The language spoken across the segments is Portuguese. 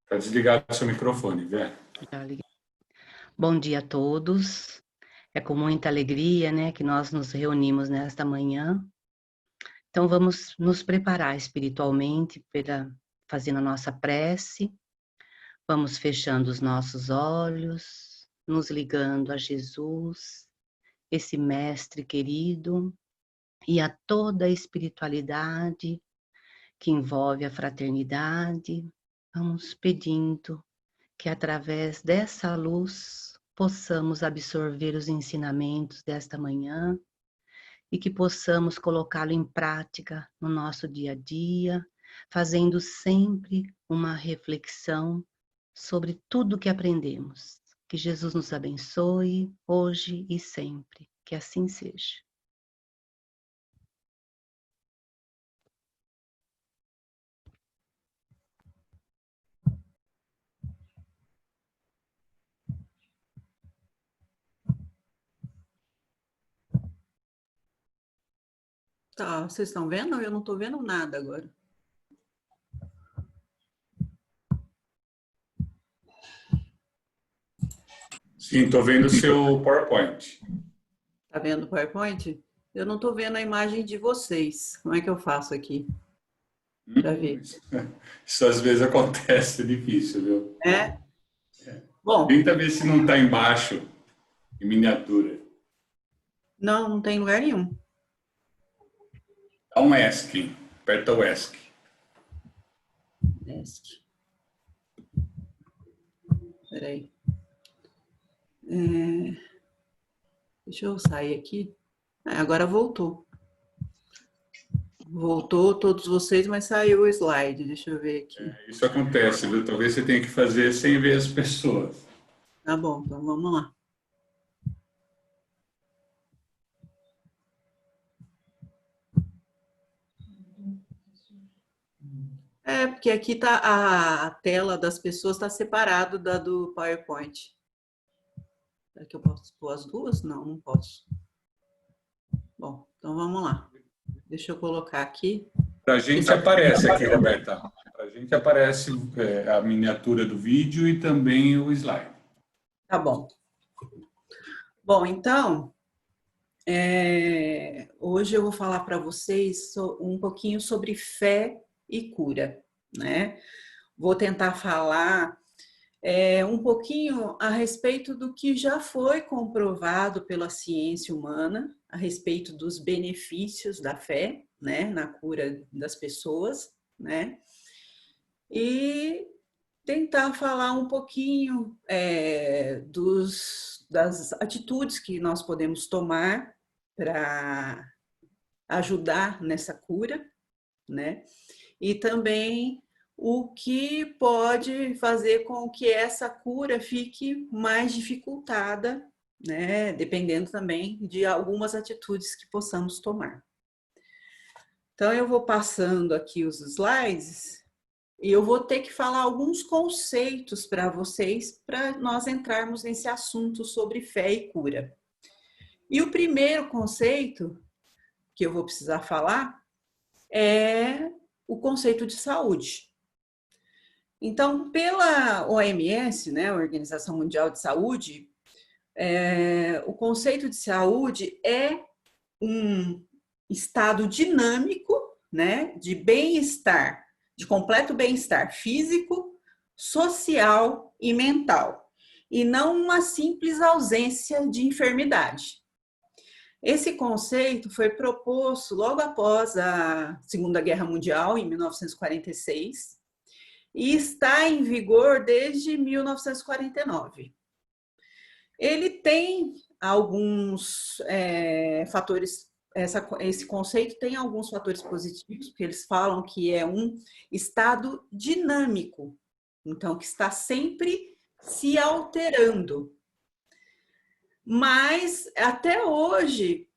Para desligar o seu microfone, Vé. Bom dia a todos. É com muita alegria, né, que nós nos reunimos nesta manhã. Então vamos nos preparar espiritualmente fazendo a nossa prece. Vamos fechando os nossos olhos, nos ligando a Jesus, esse mestre querido, e a toda a espiritualidade que envolve a fraternidade. Vamos pedindo que através dessa luz possamos absorver os ensinamentos desta manhã e que possamos colocá-lo em prática no nosso dia a dia, fazendo sempre uma reflexão sobre tudo que aprendemos. Que Jesus nos abençoe hoje e sempre. Que assim seja. Tá, vocês estão vendo? Eu não estou vendo nada agora. Sim, estou vendo o seu PowerPoint. Tá vendo o PowerPoint? Eu não estou vendo a imagem de vocês. Como é que eu faço aqui? Para ver. Isso às vezes acontece, é difícil, viu? É? Bom. Tenta ver se não está embaixo, em miniatura. Não, não tem lugar nenhum. Dá um ESC, aperta o ESC. ESC. Espera aí. Deixa eu sair aqui. Agora voltou. Voltou todos vocês, mas saiu o slide. Deixa eu ver aqui. Isso acontece, viu? Talvez você tenha que fazer sem ver as pessoas. Tá bom, então vamos lá. Porque aqui tá a tela das pessoas está separado da do PowerPoint. Será que eu posso pôr as duas? Não, não posso. Bom, então vamos lá. Deixa eu colocar aqui. Para a gente aparece aqui, Roberta. Para a gente aparece a miniatura do vídeo e também o slide. Tá bom. Bom, então, hoje eu vou falar para vocês um pouquinho sobre fé e cura, né? Vou tentar falar um pouquinho a respeito do que já foi comprovado pela ciência humana, a respeito dos benefícios da fé, né, na cura das pessoas, né? E tentar falar um pouquinho das atitudes que nós podemos tomar para ajudar nessa cura, né? E também o que pode fazer com que essa cura fique mais dificultada, né? Dependendo também de algumas atitudes que possamos tomar. Então, eu vou passando aqui os slides e eu vou ter que falar alguns conceitos para vocês, para nós entrarmos nesse assunto sobre fé e cura. E o primeiro conceito que eu vou precisar falar é o conceito de saúde. Então, pela OMS, né, Organização Mundial de Saúde, o conceito de saúde é um estado dinâmico, né, de bem-estar, de completo bem-estar físico, social e mental, e não uma simples ausência de enfermidade. Esse conceito foi proposto logo após a Segunda Guerra Mundial, em 1946, e está em vigor desde 1949. Ele tem alguns fatores, esse conceito tem alguns fatores positivos, porque eles falam que é um estado dinâmico, então que está sempre se alterando. Mas até hoje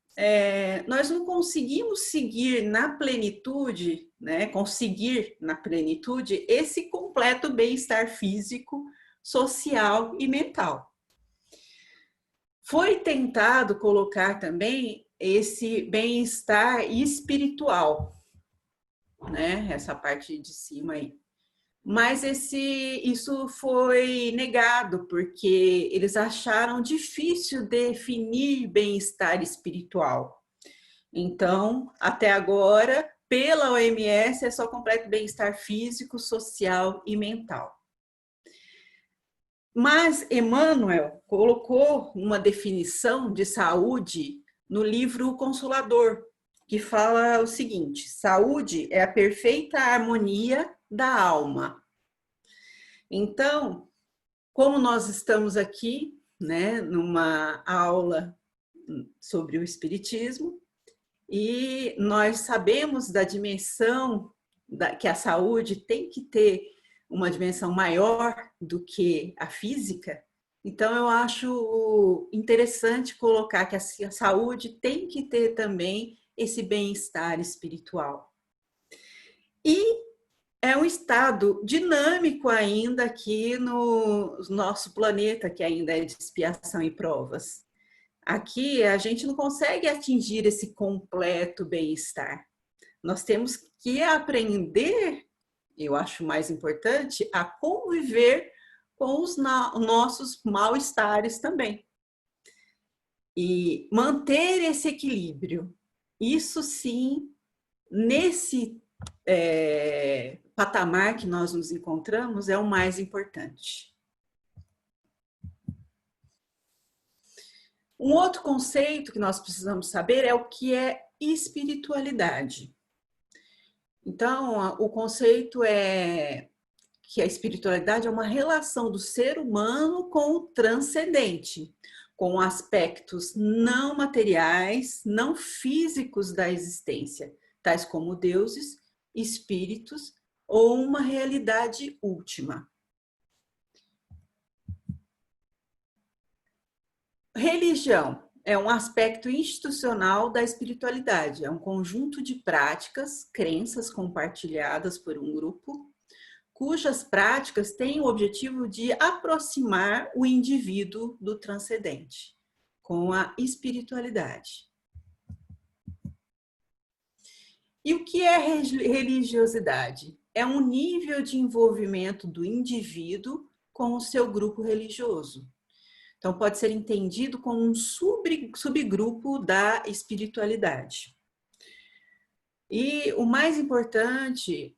nós não conseguimos seguir na plenitude, né, conseguir na plenitude esse completo bem-estar físico, social e mental. Foi tentado colocar também esse bem-estar espiritual, né, essa parte de cima aí. Mas isso foi negado, porque eles acharam difícil definir bem-estar espiritual. Então, até agora, pela OMS, é só completo bem-estar físico, social e mental. Mas Emmanuel colocou uma definição de saúde no livro O Consolador, que fala o seguinte: saúde é a perfeita harmonia da alma. Então, como nós estamos aqui, né, numa aula sobre o Espiritismo, e nós sabemos da dimensão que a saúde tem que ter uma dimensão maior do que a física, então eu acho interessante colocar que a saúde tem que ter também esse bem-estar espiritual. E é um estado dinâmico ainda aqui no nosso planeta, que ainda é de expiação e provas. Aqui a gente não consegue atingir esse completo bem-estar. Nós temos que aprender, eu acho mais importante, a conviver com os nossos mal-estares também. E manter esse equilíbrio. Isso sim, nesse patamar que nós nos encontramos, é o mais importante. Um outro conceito que nós precisamos saber é o que é espiritualidade. Então, o conceito é que a espiritualidade é uma relação do ser humano com o transcendente, com aspectos não materiais, não físicos da existência, tais como deuses, espíritos ou uma realidade última. Religião é um aspecto institucional da espiritualidade, é um conjunto de práticas, crenças compartilhadas por um grupo, cujas práticas têm o objetivo de aproximar o indivíduo do transcendente, com a espiritualidade. E o que é religiosidade? É um nível de envolvimento do indivíduo com o seu grupo religioso. Então, pode ser entendido como um subgrupo da espiritualidade. E o mais importante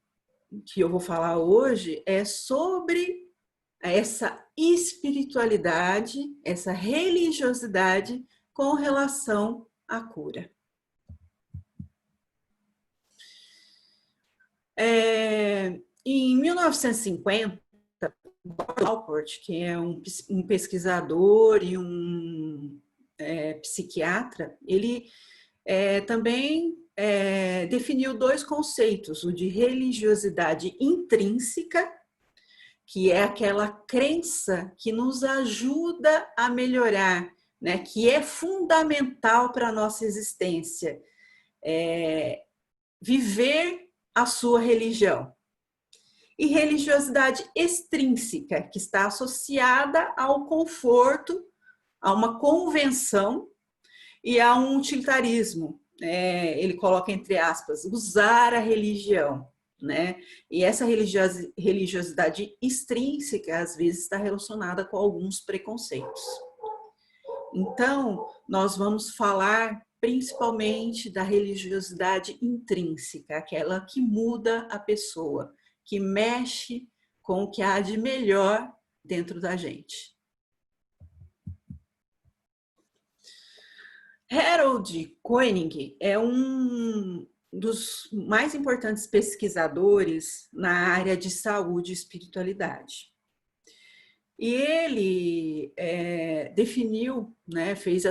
que eu vou falar hoje é sobre essa espiritualidade, essa religiosidade com relação à cura. Em 1950, Alport, que é um pesquisador e um psiquiatra, ele também definiu dois conceitos, o de religiosidade intrínseca, que é aquela crença que nos ajuda a melhorar, né, que é fundamental para a nossa existência, viver a sua religião. E religiosidade extrínseca, que está associada ao conforto, a uma convenção e a um utilitarismo. Ele coloca entre aspas, usar a religião, né? E essa religiosidade extrínseca, às vezes, está relacionada com alguns preconceitos. Então, nós vamos falar principalmente da religiosidade intrínseca, aquela que muda a pessoa, que mexe com o que há de melhor dentro da gente. Harold Koenig é um dos mais importantes pesquisadores na área de saúde e espiritualidade. E ele definiu, né, fez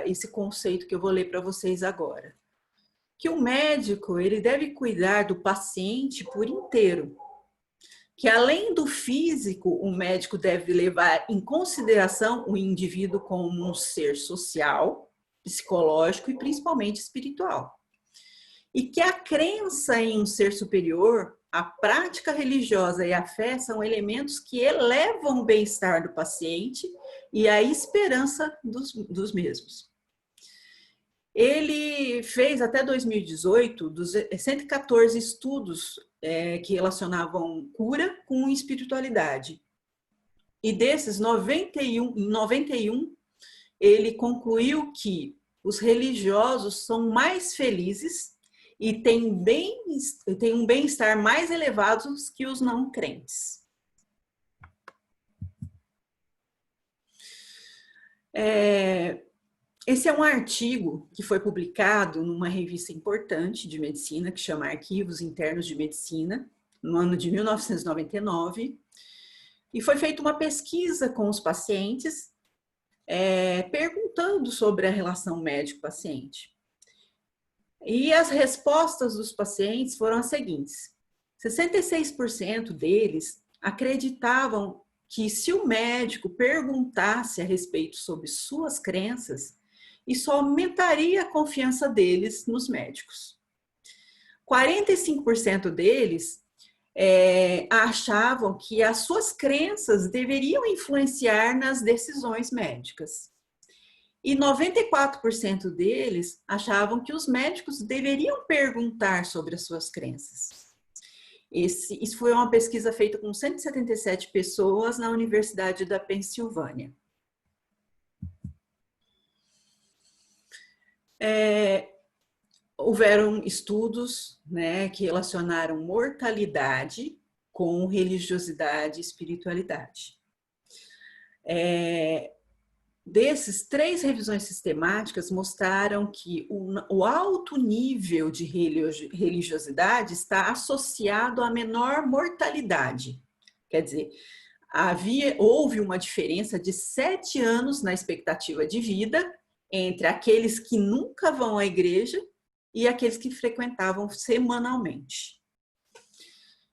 esse conceito que eu vou ler para vocês agora. Que o médico ele deve cuidar do paciente por inteiro. Que além do físico, o médico deve levar em consideração o indivíduo como um ser social, psicológico e principalmente espiritual. E que a crença em um ser superior, a prática religiosa e a fé são elementos que elevam o bem-estar do paciente e a esperança dos mesmos. Ele fez até 2018 114 estudos que relacionavam cura com espiritualidade. E desses, 91, ele concluiu que os religiosos são mais felizes e têm um bem-estar mais elevado que os não crentes. Esse é um artigo que foi publicado numa revista importante de medicina, que chama Arquivos Internos de Medicina, no ano de 1999, e foi feita uma pesquisa com os pacientes, perguntando sobre a relação médico-paciente. E as respostas dos pacientes foram as seguintes: 66% deles acreditavam que se o médico perguntasse a respeito sobre suas crenças, isso aumentaria a confiança deles nos médicos. 45% deles achavam que as suas crenças deveriam influenciar nas decisões médicas. E 94% deles achavam que os médicos deveriam perguntar sobre as suas crenças. Isso foi uma pesquisa feita com 177 pessoas na Universidade da Pensilvânia. Houveram estudos, né, que relacionaram mortalidade com religiosidade e espiritualidade. Desses, 3 revisões sistemáticas mostraram que o alto nível de religiosidade está associado à menor mortalidade. Quer dizer, houve uma diferença de 7 anos na expectativa de vida entre aqueles que nunca vão à igreja e aqueles que frequentavam semanalmente.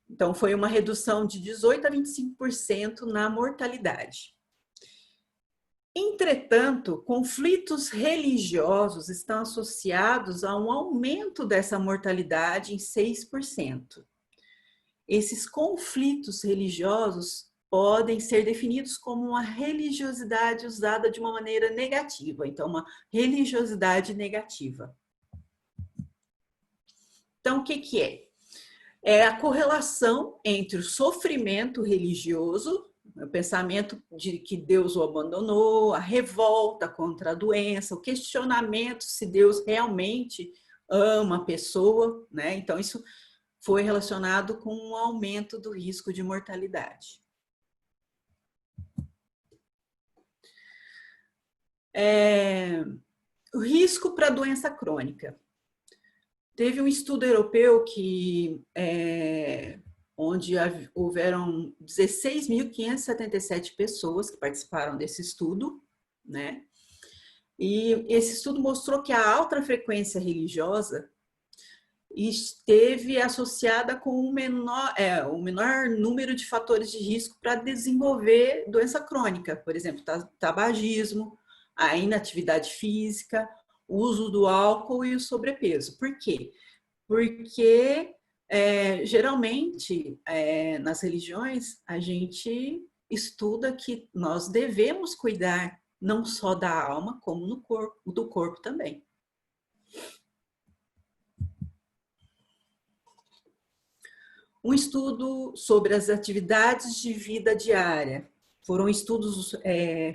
Então, foi uma redução de 18% a 25% na mortalidade. Entretanto, conflitos religiosos estão associados a um aumento dessa mortalidade em 6%. Esses conflitos religiosos podem ser definidos como uma religiosidade usada de uma maneira negativa, então uma religiosidade negativa. Então, o que é? É a correlação entre o sofrimento religioso, o pensamento de que Deus o abandonou, a revolta contra a doença, o questionamento se Deus realmente ama a pessoa, né? Então, isso foi relacionado com um aumento do risco de mortalidade. O risco para doença crônica. Teve um estudo europeu onde houveram 16.577 pessoas que participaram desse estudo, né? E esse estudo mostrou que a alta frequência religiosa esteve associada com o menor número de fatores de risco para desenvolver doença crônica, por exemplo, tabagismo, a inatividade física, o uso do álcool e o sobrepeso. Por quê? Porque geralmente nas religiões a gente estuda que nós devemos cuidar não só da alma, como do corpo também. Um estudo sobre as atividades de vida diária. Foram estudos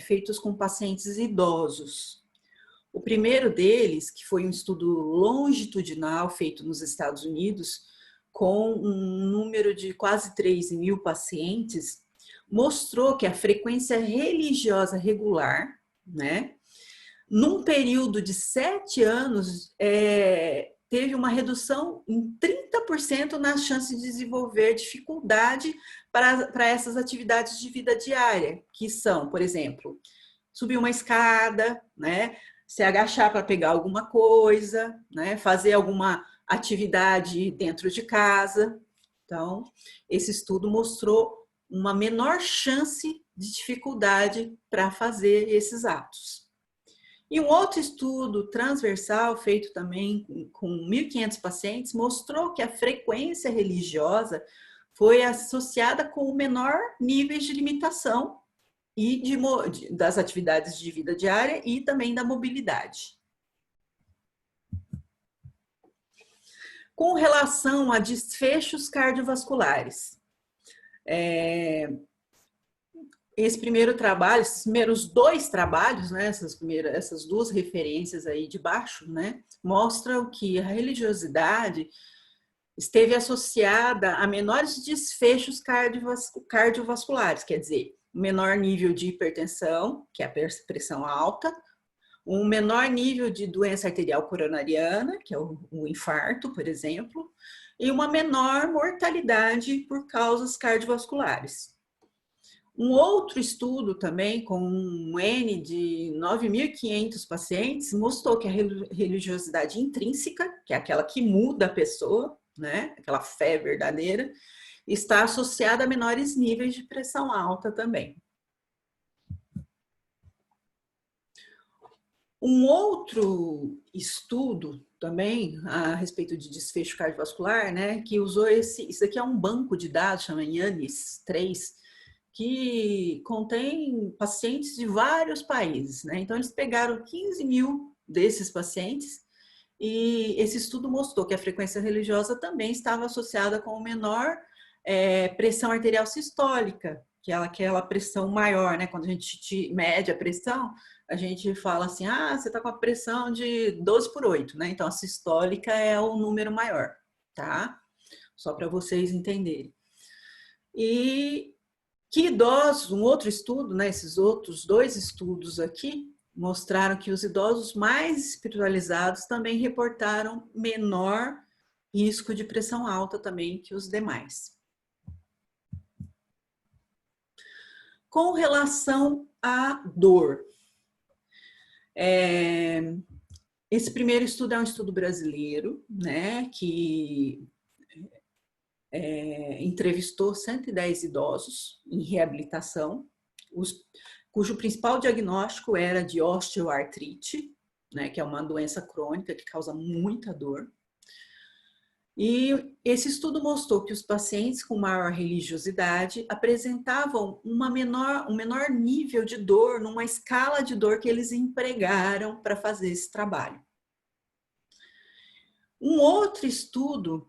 feitos com pacientes idosos. O primeiro deles, que foi um estudo longitudinal feito nos Estados Unidos, com um número de quase 3.000 pacientes, mostrou que a frequência religiosa regular, né, num período de 7 anos, teve uma redução em 30% na chance de desenvolver dificuldade para essas atividades de vida diária, que são, por exemplo, subir uma escada, né, se agachar para pegar alguma coisa, né, fazer alguma atividade dentro de casa. Então, esse estudo mostrou uma menor chance de dificuldade para fazer esses atos. E um outro estudo transversal, feito também com 1.500 pacientes, mostrou que a frequência religiosa foi associada com o menor nível de limitação e das atividades de vida diária e também da mobilidade. Com relação a desfechos cardiovasculares, esse primeiro trabalho, esses primeiros 2 trabalhos, né, essas 2 referências aí de baixo, né, mostram que a religiosidade esteve associada a menores desfechos cardiovasculares, quer dizer, menor nível de hipertensão, que é a pressão alta, um menor nível de doença arterial coronariana, que é o infarto, por exemplo, e uma menor mortalidade por causas cardiovasculares. Um outro estudo também, com um N de 9.500 pacientes, mostrou que a religiosidade intrínseca, que é aquela que muda a pessoa, né, aquela fé verdadeira, está associada a menores níveis de pressão alta também. Um outro estudo também a respeito de desfecho cardiovascular, né, que usou isso aqui é um banco de dados, chama Yannis 3, que contém pacientes de vários países, né? Então eles pegaram 15.000 desses pacientes e esse estudo mostrou que a frequência religiosa também estava associada com menor pressão arterial sistólica, que é aquela pressão maior, né? Quando a gente mede a pressão, a gente fala assim, você está com a pressão de 12/8, né? Então a sistólica é o número maior, tá? Só para vocês entenderem. E que idosos, um outro estudo, né? Esses outros 2 estudos aqui, mostraram que os idosos mais espiritualizados também reportaram menor risco de pressão alta também que os demais. Com relação à dor, esse primeiro estudo é um estudo brasileiro, né, que entrevistou 110 idosos em reabilitação, cujo principal diagnóstico era de osteoartrite, né, que é uma doença crônica que causa muita dor. E esse estudo mostrou que os pacientes com maior religiosidade apresentavam um menor nível de dor numa escala de dor que eles empregaram para fazer esse trabalho. Um outro estudo,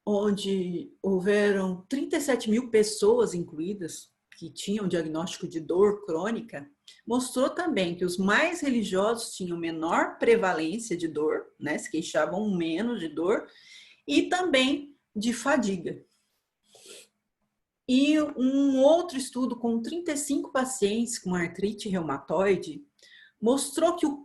onde houveram 37.000 pessoas incluídas que tinham diagnóstico de dor crônica, mostrou também que os mais religiosos tinham menor prevalência de dor, né, se queixavam menos de dor, e também de fadiga. E um outro estudo com 35 pacientes com artrite reumatoide mostrou que o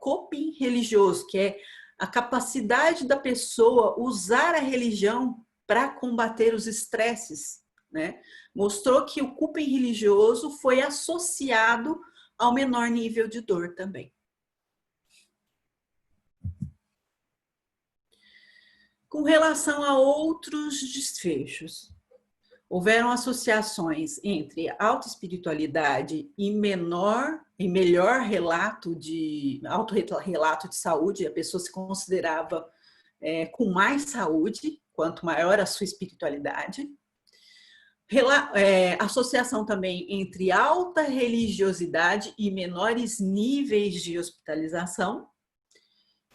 coping religioso, que é a capacidade da pessoa usar a religião para combater os estresses, né? Mostrou que o coping religioso foi associado ao menor nível de dor também. Com relação a outros desfechos, houveram associações entre alta espiritualidade e melhor autorrelato de saúde. A pessoa se considerava com mais saúde, quanto maior a sua espiritualidade. Associação também entre alta religiosidade e menores níveis de hospitalização.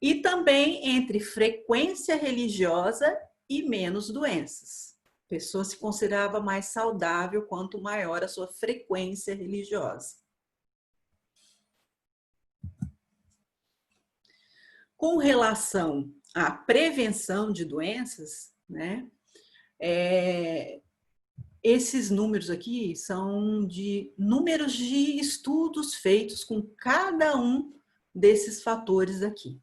E também entre frequência religiosa e menos doenças. A pessoa se considerava mais saudável quanto maior a sua frequência religiosa. Com relação à prevenção de doenças, né, esses números aqui são de números de estudos feitos com cada um desses fatores aqui.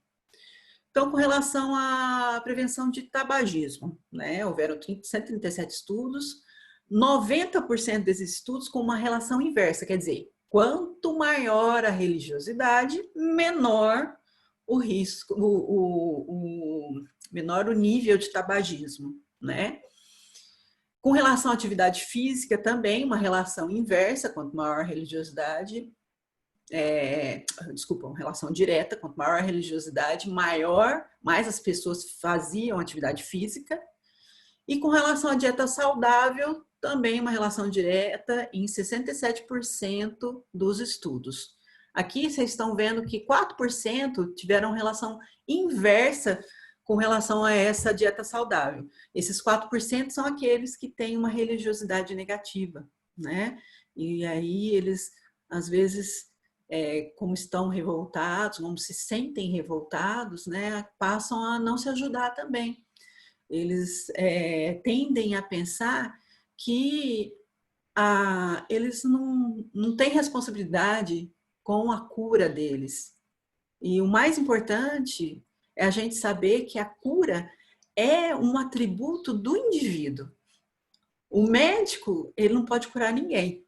Então, com relação à prevenção de tabagismo, né, houveram 137 estudos, 90% desses estudos com uma relação inversa, quer dizer, quanto maior a religiosidade, menor o risco, menor o nível de tabagismo, né? Com relação à atividade física, também uma relação inversa, quanto maior a religiosidade, uma relação direta, quanto maior a religiosidade, mais as pessoas faziam atividade física. E com relação à dieta saudável, também uma relação direta em 67% dos estudos. Aqui vocês estão vendo que 4% tiveram relação inversa com relação a essa dieta saudável. Esses 4% são aqueles que têm uma religiosidade negativa, né? E aí eles, às vezes, como estão revoltados, como se sentem revoltados, né? Passam a não se ajudar também. Eles tendem a pensar que eles não têm responsabilidade com a cura deles. E o mais importante é a gente saber que a cura é um atributo do indivíduo. O médico, ele não pode curar ninguém.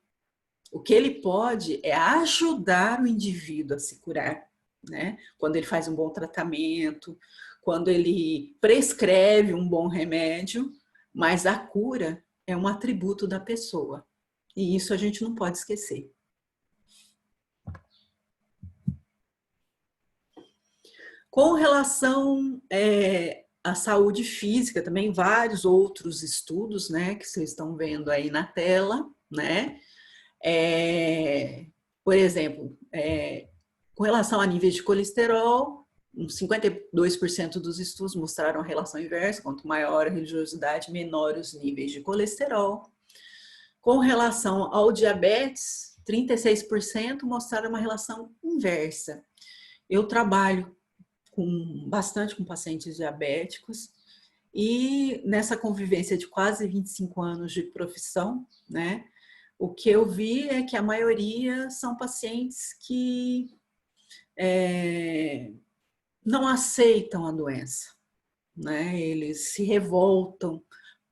O que ele pode é ajudar o indivíduo a se curar, né? Quando ele faz um bom tratamento, quando ele prescreve um bom remédio, mas a cura é um atributo da pessoa. E isso a gente não pode esquecer. Com relação à saúde física, também vários outros estudos, né, que vocês estão vendo aí na tela, né? Por exemplo, com relação a níveis de colesterol, 52% dos estudos mostraram a relação inversa, quanto maior a religiosidade, menor os níveis de colesterol. Com relação ao diabetes, 36% mostraram uma relação inversa. Eu trabalho bastante com pacientes diabéticos e nessa convivência de quase 25 anos de profissão, né, o que eu vi é que a maioria são pacientes que não aceitam a doença, né? Eles se revoltam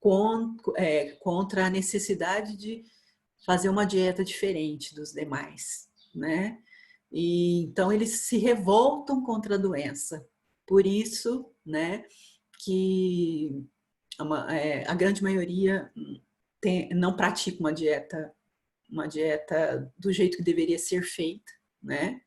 contra a necessidade de fazer uma dieta diferente dos demais, né? E então eles se revoltam contra a doença. Por isso, né, que a grande maioria não pratica uma dieta do jeito que deveria ser feita, né?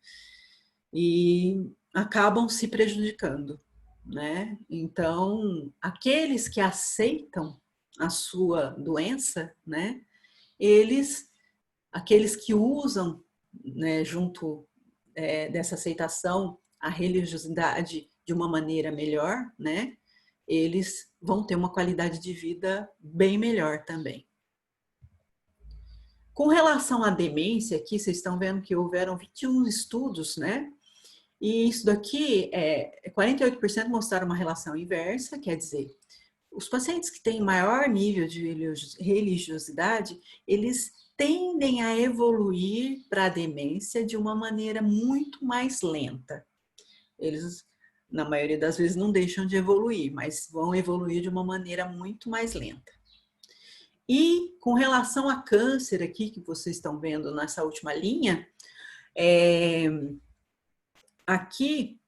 E acabam se prejudicando, né? Então, aqueles que aceitam a sua doença, né? Aqueles que usam, né, junto dessa aceitação, a religiosidade de uma maneira melhor, né? Eles vão ter uma qualidade de vida bem melhor também. Com relação à demência, aqui vocês estão vendo que houveram 21 estudos, né? E isso daqui, 48% mostraram uma relação inversa, quer dizer, os pacientes que têm maior nível de religiosidade, eles tendem a evoluir para a demência de uma maneira muito mais lenta. Eles, na maioria das vezes, não deixam de evoluir, mas vão evoluir de uma maneira muito mais lenta. E com relação a câncer aqui, que vocês estão vendo nessa última linha, aqui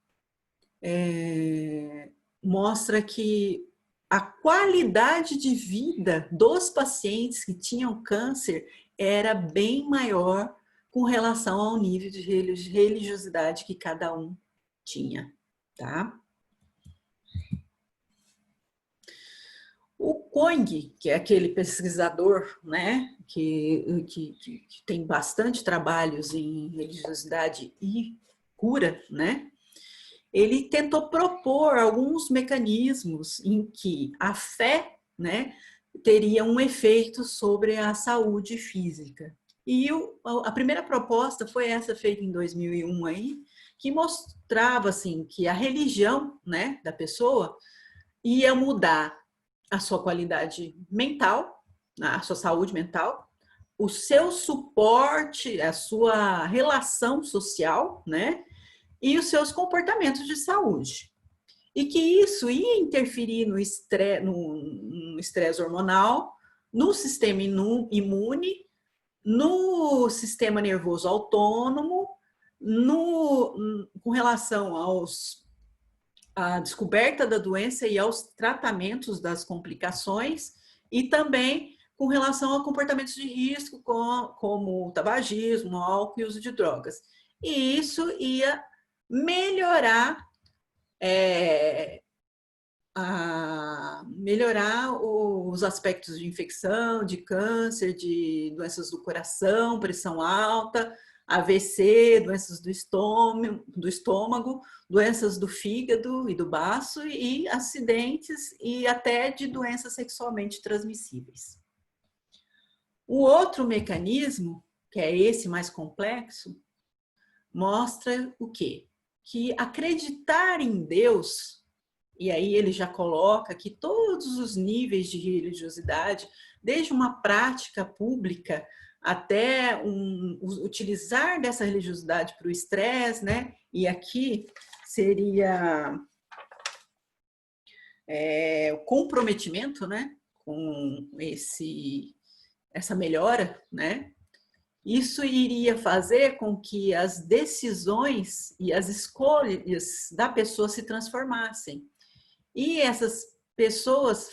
mostra que a qualidade de vida dos pacientes que tinham câncer era bem maior com relação ao nível de religiosidade que cada um tinha, tá? O Coing, que é aquele pesquisador, né, que tem bastante trabalhos em religiosidade e cura, né? Ele tentou propor alguns mecanismos em que a fé, né, teria um efeito sobre a saúde física. E a primeira proposta foi essa feita em 2001 aí, que mostrava assim que a religião, né, da pessoa ia mudar a sua qualidade mental, a sua saúde mental, o seu suporte, a sua relação social, né? E os seus comportamentos de saúde. E que isso ia interferir no estresse hormonal, no sistema imune, no sistema nervoso autônomo, com relação à descoberta da doença e aos tratamentos das complicações, e também com relação a comportamentos de risco, como o tabagismo, álcool e uso de drogas. E isso ia melhorar os aspectos de infecção, de câncer, de doenças do coração, pressão alta, AVC, doenças do estômago, doenças do fígado e do baço e acidentes e até de doenças sexualmente transmissíveis. O outro mecanismo, que é esse mais complexo, mostra o quê? Que acreditar em Deus, e aí ele já coloca que todos os níveis de religiosidade, desde uma prática pública até utilizar dessa religiosidade para o estresse, né? E aqui seria o comprometimento, né? Com essa melhora, né? Isso iria fazer com que as decisões e as escolhas da pessoa se transformassem. E essas pessoas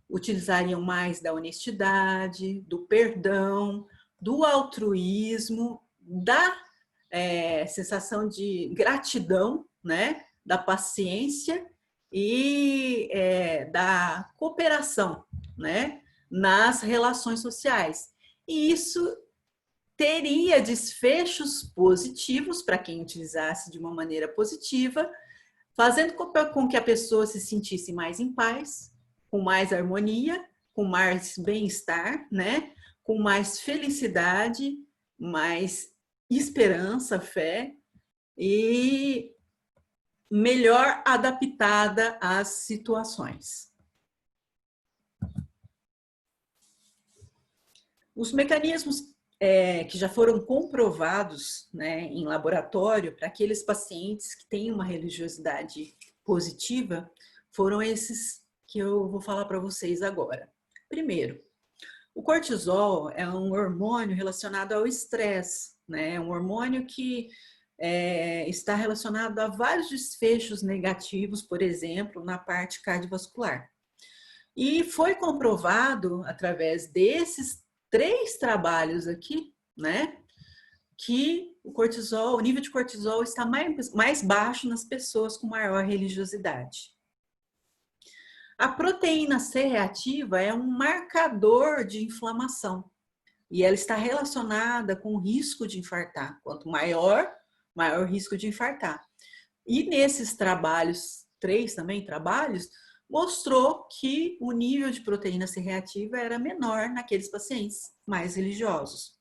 utilizariam mais da honestidade, do perdão, do altruísmo, da sensação de gratidão, né? Da paciência e da cooperação, né? Nas relações sociais. E isso teria desfechos positivos para quem utilizasse de uma maneira positiva, fazendo com que a pessoa se sentisse mais em paz, com mais harmonia, com mais bem-estar, né? Com mais felicidade, mais esperança, fé e melhor adaptada às situações. Os mecanismos que já foram comprovados, né, em laboratório para aqueles pacientes que têm uma religiosidade positiva foram esses que eu vou falar para vocês agora. Primeiro, o cortisol é um hormônio relacionado ao estresse, né? É um hormônio que está relacionado a vários desfechos negativos, por exemplo, na parte cardiovascular. E foi comprovado, através desses 3 trabalhos aqui, né, que o nível de cortisol está mais baixo nas pessoas com maior religiosidade. A proteína C reativa é um marcador de inflamação e ela está relacionada com o risco de infartar. Quanto maior risco de infartar. E nesses trabalhos, 3 também trabalhos, mostrou que o nível de proteína C reativa era menor naqueles pacientes mais religiosos.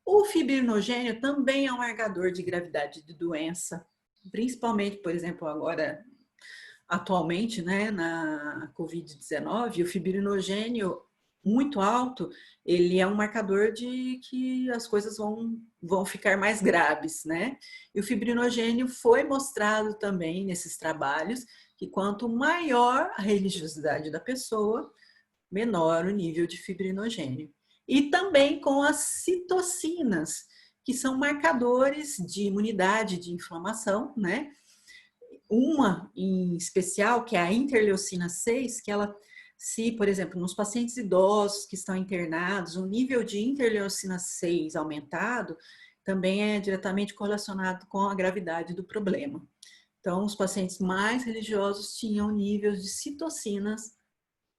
O fibrinogênio também é um marcador de gravidade de doença, principalmente, por exemplo, agora, atualmente, né, na Covid-19, o fibrinogênio muito alto, ele é um marcador de que as coisas vão ficar mais graves, né? E o fibrinogênio foi mostrado também nesses trabalhos que quanto maior a religiosidade da pessoa, menor o nível de fibrinogênio. E também com as citocinas, que são marcadores de imunidade, de inflamação, né? Uma em especial, que é a interleucina 6, que ela, se, por exemplo, nos pacientes idosos que estão internados, o nível de interleucina 6 aumentado, também é diretamente correlacionado com a gravidade do problema. Então, os pacientes mais religiosos tinham níveis de citocinas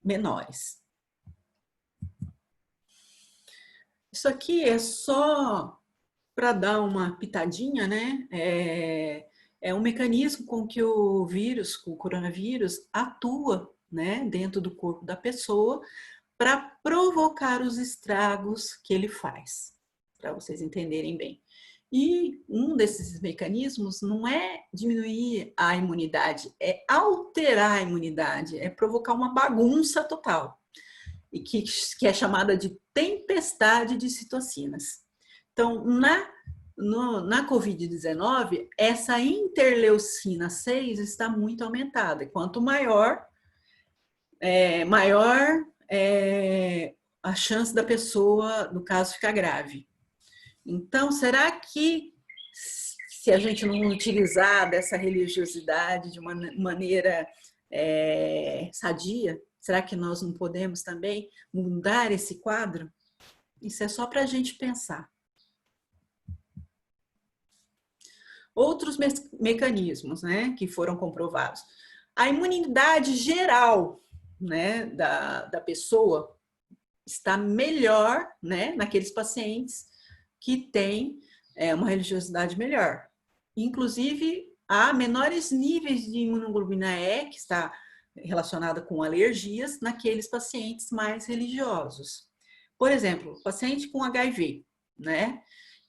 menores. Isso aqui é só para dar uma pitadinha, né? É um mecanismo com que o vírus, o coronavírus, atua, né, dentro do corpo da pessoa para provocar os estragos que ele faz, para vocês entenderem bem. E um desses mecanismos não é diminuir a imunidade, é alterar a imunidade, é provocar uma bagunça total, e que é chamada de tempestade de citocinas. Então, na Covid-19, essa interleucina 6 está muito aumentada. Quanto maior a chance da pessoa, no caso, ficar grave. Então, será que se a gente não utilizar dessa religiosidade de uma maneira sadia, será que nós não podemos também mudar esse quadro? Isso é só para a gente pensar. Outros mecanismos, né, que foram comprovados. A imunidade geral, né, da pessoa está melhor, né, naqueles pacientes que têm uma religiosidade melhor. Inclusive, há menores níveis de imunoglobulina E, que está relacionada com alergias, naqueles pacientes mais religiosos. Por exemplo, o paciente com HIV, né?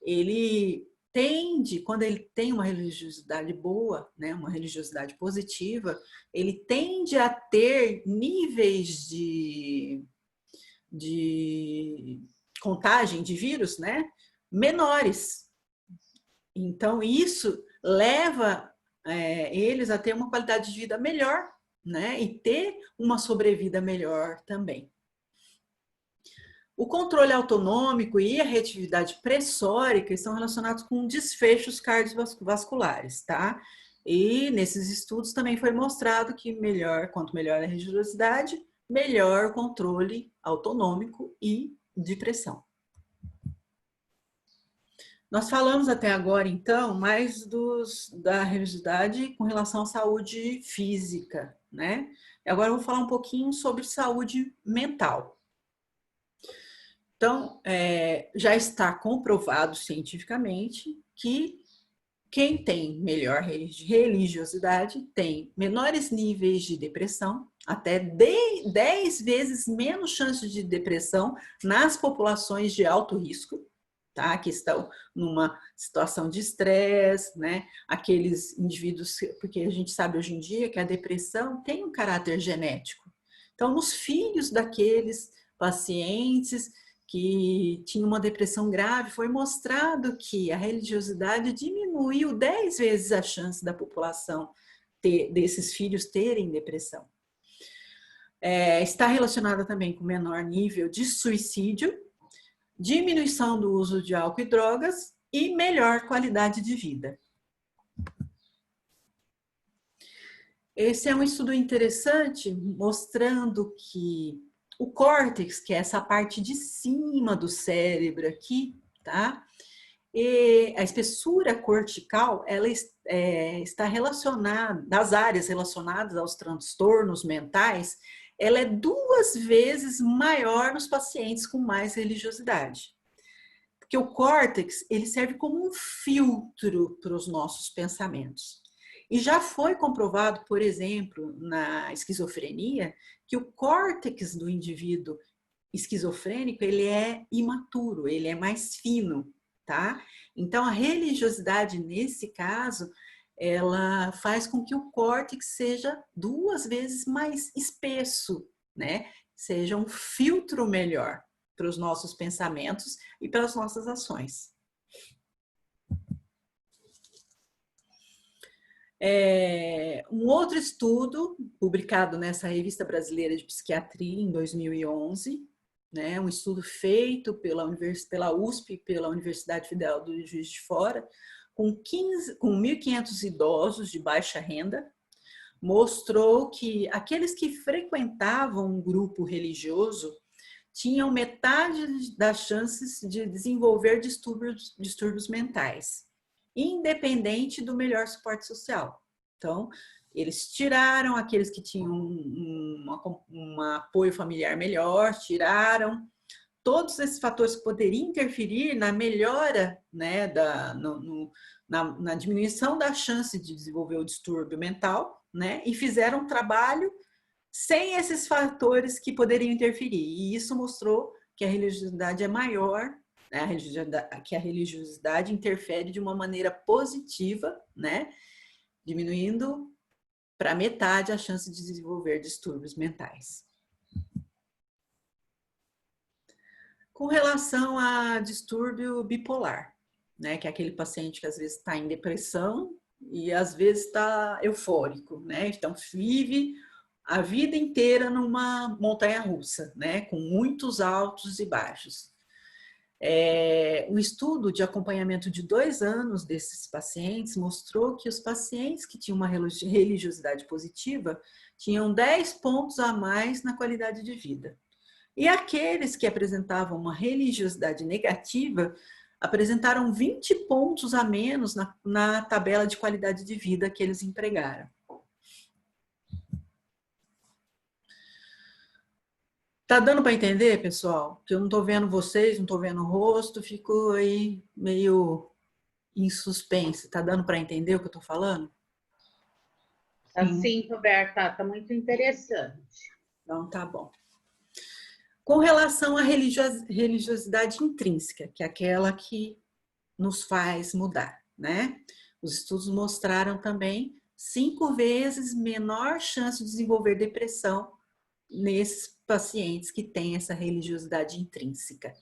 Ele tende, quando ele tem uma religiosidade boa, né, uma religiosidade positiva, ele tende a ter níveis de contagem de vírus, né, menores. Então, isso leva eles a ter uma qualidade de vida melhor, né, e ter uma sobrevida melhor também. O controle autonômico e a reatividade pressórica estão relacionados com desfechos cardiovasculares, tá? E nesses estudos também foi mostrado que quanto melhor a religiosidade, melhor o controle autonômico e de pressão. Nós falamos até agora, então, mais da religiosidade com relação à saúde física, né? Agora eu vou falar um pouquinho sobre saúde mental. Então, já está comprovado cientificamente que quem tem melhor religiosidade tem menores níveis de depressão, até 10 vezes menos chances de depressão nas populações de alto risco, tá? Que estão numa situação de estresse, né? Aqueles indivíduos, porque a gente sabe hoje em dia que a depressão tem um caráter genético. Então, nos filhos daqueles pacientes que tinham uma depressão grave, foi mostrado que a religiosidade diminuiu 10 vezes a chance da população desses filhos terem depressão. Está relacionada também com menor nível de suicídio, diminuição do uso de álcool e drogas e melhor qualidade de vida. Esse é um estudo interessante mostrando que o córtex, que é essa parte de cima do cérebro aqui, tá? E a espessura cortical, ela está relacionada, das áreas relacionadas aos transtornos mentais, ela é 2 vezes maior nos pacientes com mais religiosidade. Porque o córtex, ele serve como um filtro para os nossos pensamentos. E já foi comprovado, por exemplo, na esquizofrenia, que o córtex do indivíduo esquizofrênico, ele é imaturo, ele é mais fino, tá? Então, a religiosidade, nesse caso, ela faz com que o córtex seja 2 vezes mais espesso, né? Seja um filtro melhor para os nossos pensamentos e para as nossas ações. Um outro estudo, publicado nessa Revista Brasileira de Psiquiatria, em 2011, né, um estudo feito pela USP, pela Universidade Federal do Juiz de Fora, com 1.500 idosos de baixa renda, mostrou que aqueles que frequentavam um grupo religioso tinham metade das chances de desenvolver distúrbios mentais, independente do melhor suporte social. Então, eles tiraram aqueles que tinham um apoio familiar melhor, tiraram todos esses fatores que poderiam interferir na melhora, né, na diminuição da chance de desenvolver o distúrbio mental, né, e fizeram um trabalho sem esses fatores que poderiam interferir. E isso mostrou que a religiosidade é maior, né, que a religiosidade interfere de uma maneira positiva, né, diminuindo para metade a chance de desenvolver distúrbios mentais. Com relação a distúrbio bipolar, né, que é aquele paciente que às vezes está em depressão e às vezes está eufórico, né, então vive a vida inteira numa montanha-russa, né, com muitos altos e baixos. Um estudo de acompanhamento de 2 anos desses pacientes mostrou que os pacientes que tinham uma religiosidade positiva tinham 10 pontos a mais na qualidade de vida. E aqueles que apresentavam uma religiosidade negativa apresentaram 20 pontos a menos na tabela de qualidade de vida que eles empregaram. Tá dando para entender, pessoal? Que eu não estou vendo vocês, não estou vendo o rosto, ficou aí meio em suspense. Tá dando para entender o que eu estou falando? Assim, Roberta, está muito interessante. Então, tá bom. Com relação à religiosidade intrínseca, que é aquela que nos faz mudar, né? Os estudos mostraram também 5 vezes menor chance de desenvolver depressão nesses pacientes que têm essa religiosidade intrínseca.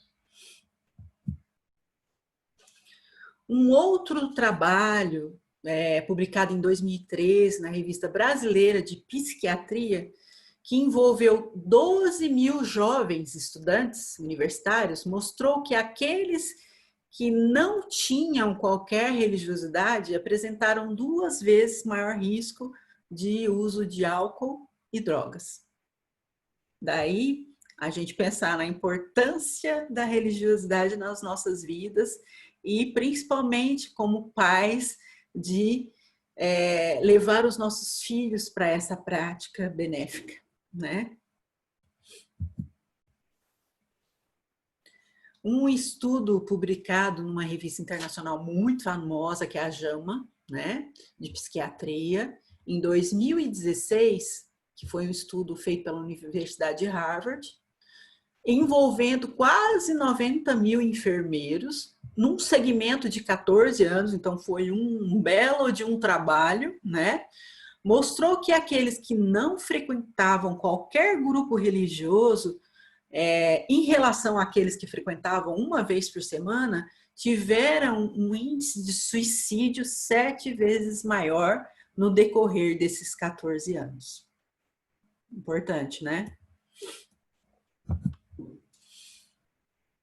Um outro trabalho, publicado em 2013 na Revista Brasileira de Psiquiatria, que envolveu 12 mil jovens estudantes universitários, mostrou que aqueles que não tinham qualquer religiosidade apresentaram 2 vezes maior risco de uso de álcool e drogas. Daí, a gente pensar na importância da religiosidade nas nossas vidas e, principalmente, como pais, de levar os nossos filhos para essa prática benéfica, né? Um estudo publicado numa revista internacional muito famosa, que é a JAMA, né, de psiquiatria, em 2016, que foi um estudo feito pela Universidade de Harvard, envolvendo quase 90 mil enfermeiros, num segmento de 14 anos, então foi um belo de um trabalho, né? Mostrou que aqueles que não frequentavam qualquer grupo religioso, em relação àqueles que frequentavam uma vez por semana, tiveram um índice de suicídio 7 vezes maior no decorrer desses 14 anos. Importante, né?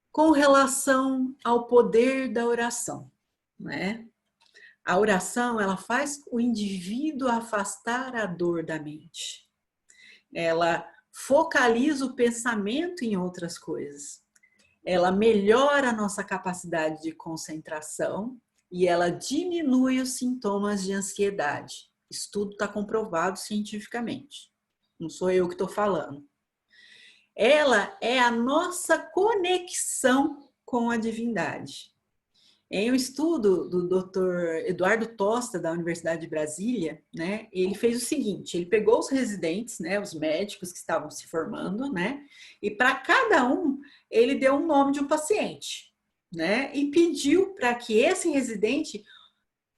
Com relação ao poder da oração, né? A oração, ela faz o indivíduo afastar a dor da mente. Ela focaliza o pensamento em outras coisas. Ela melhora a nossa capacidade de concentração e ela diminui os sintomas de ansiedade. Isso tudo está comprovado cientificamente. Não sou eu que estou falando. Ela é a nossa conexão com a divindade. Em um estudo do Dr. Eduardo Tosta, da Universidade de Brasília, né, ele fez o seguinte, ele pegou os residentes, né, os médicos que estavam se formando, né, e para cada um, ele deu um nome de um paciente, né, e pediu para que esse residente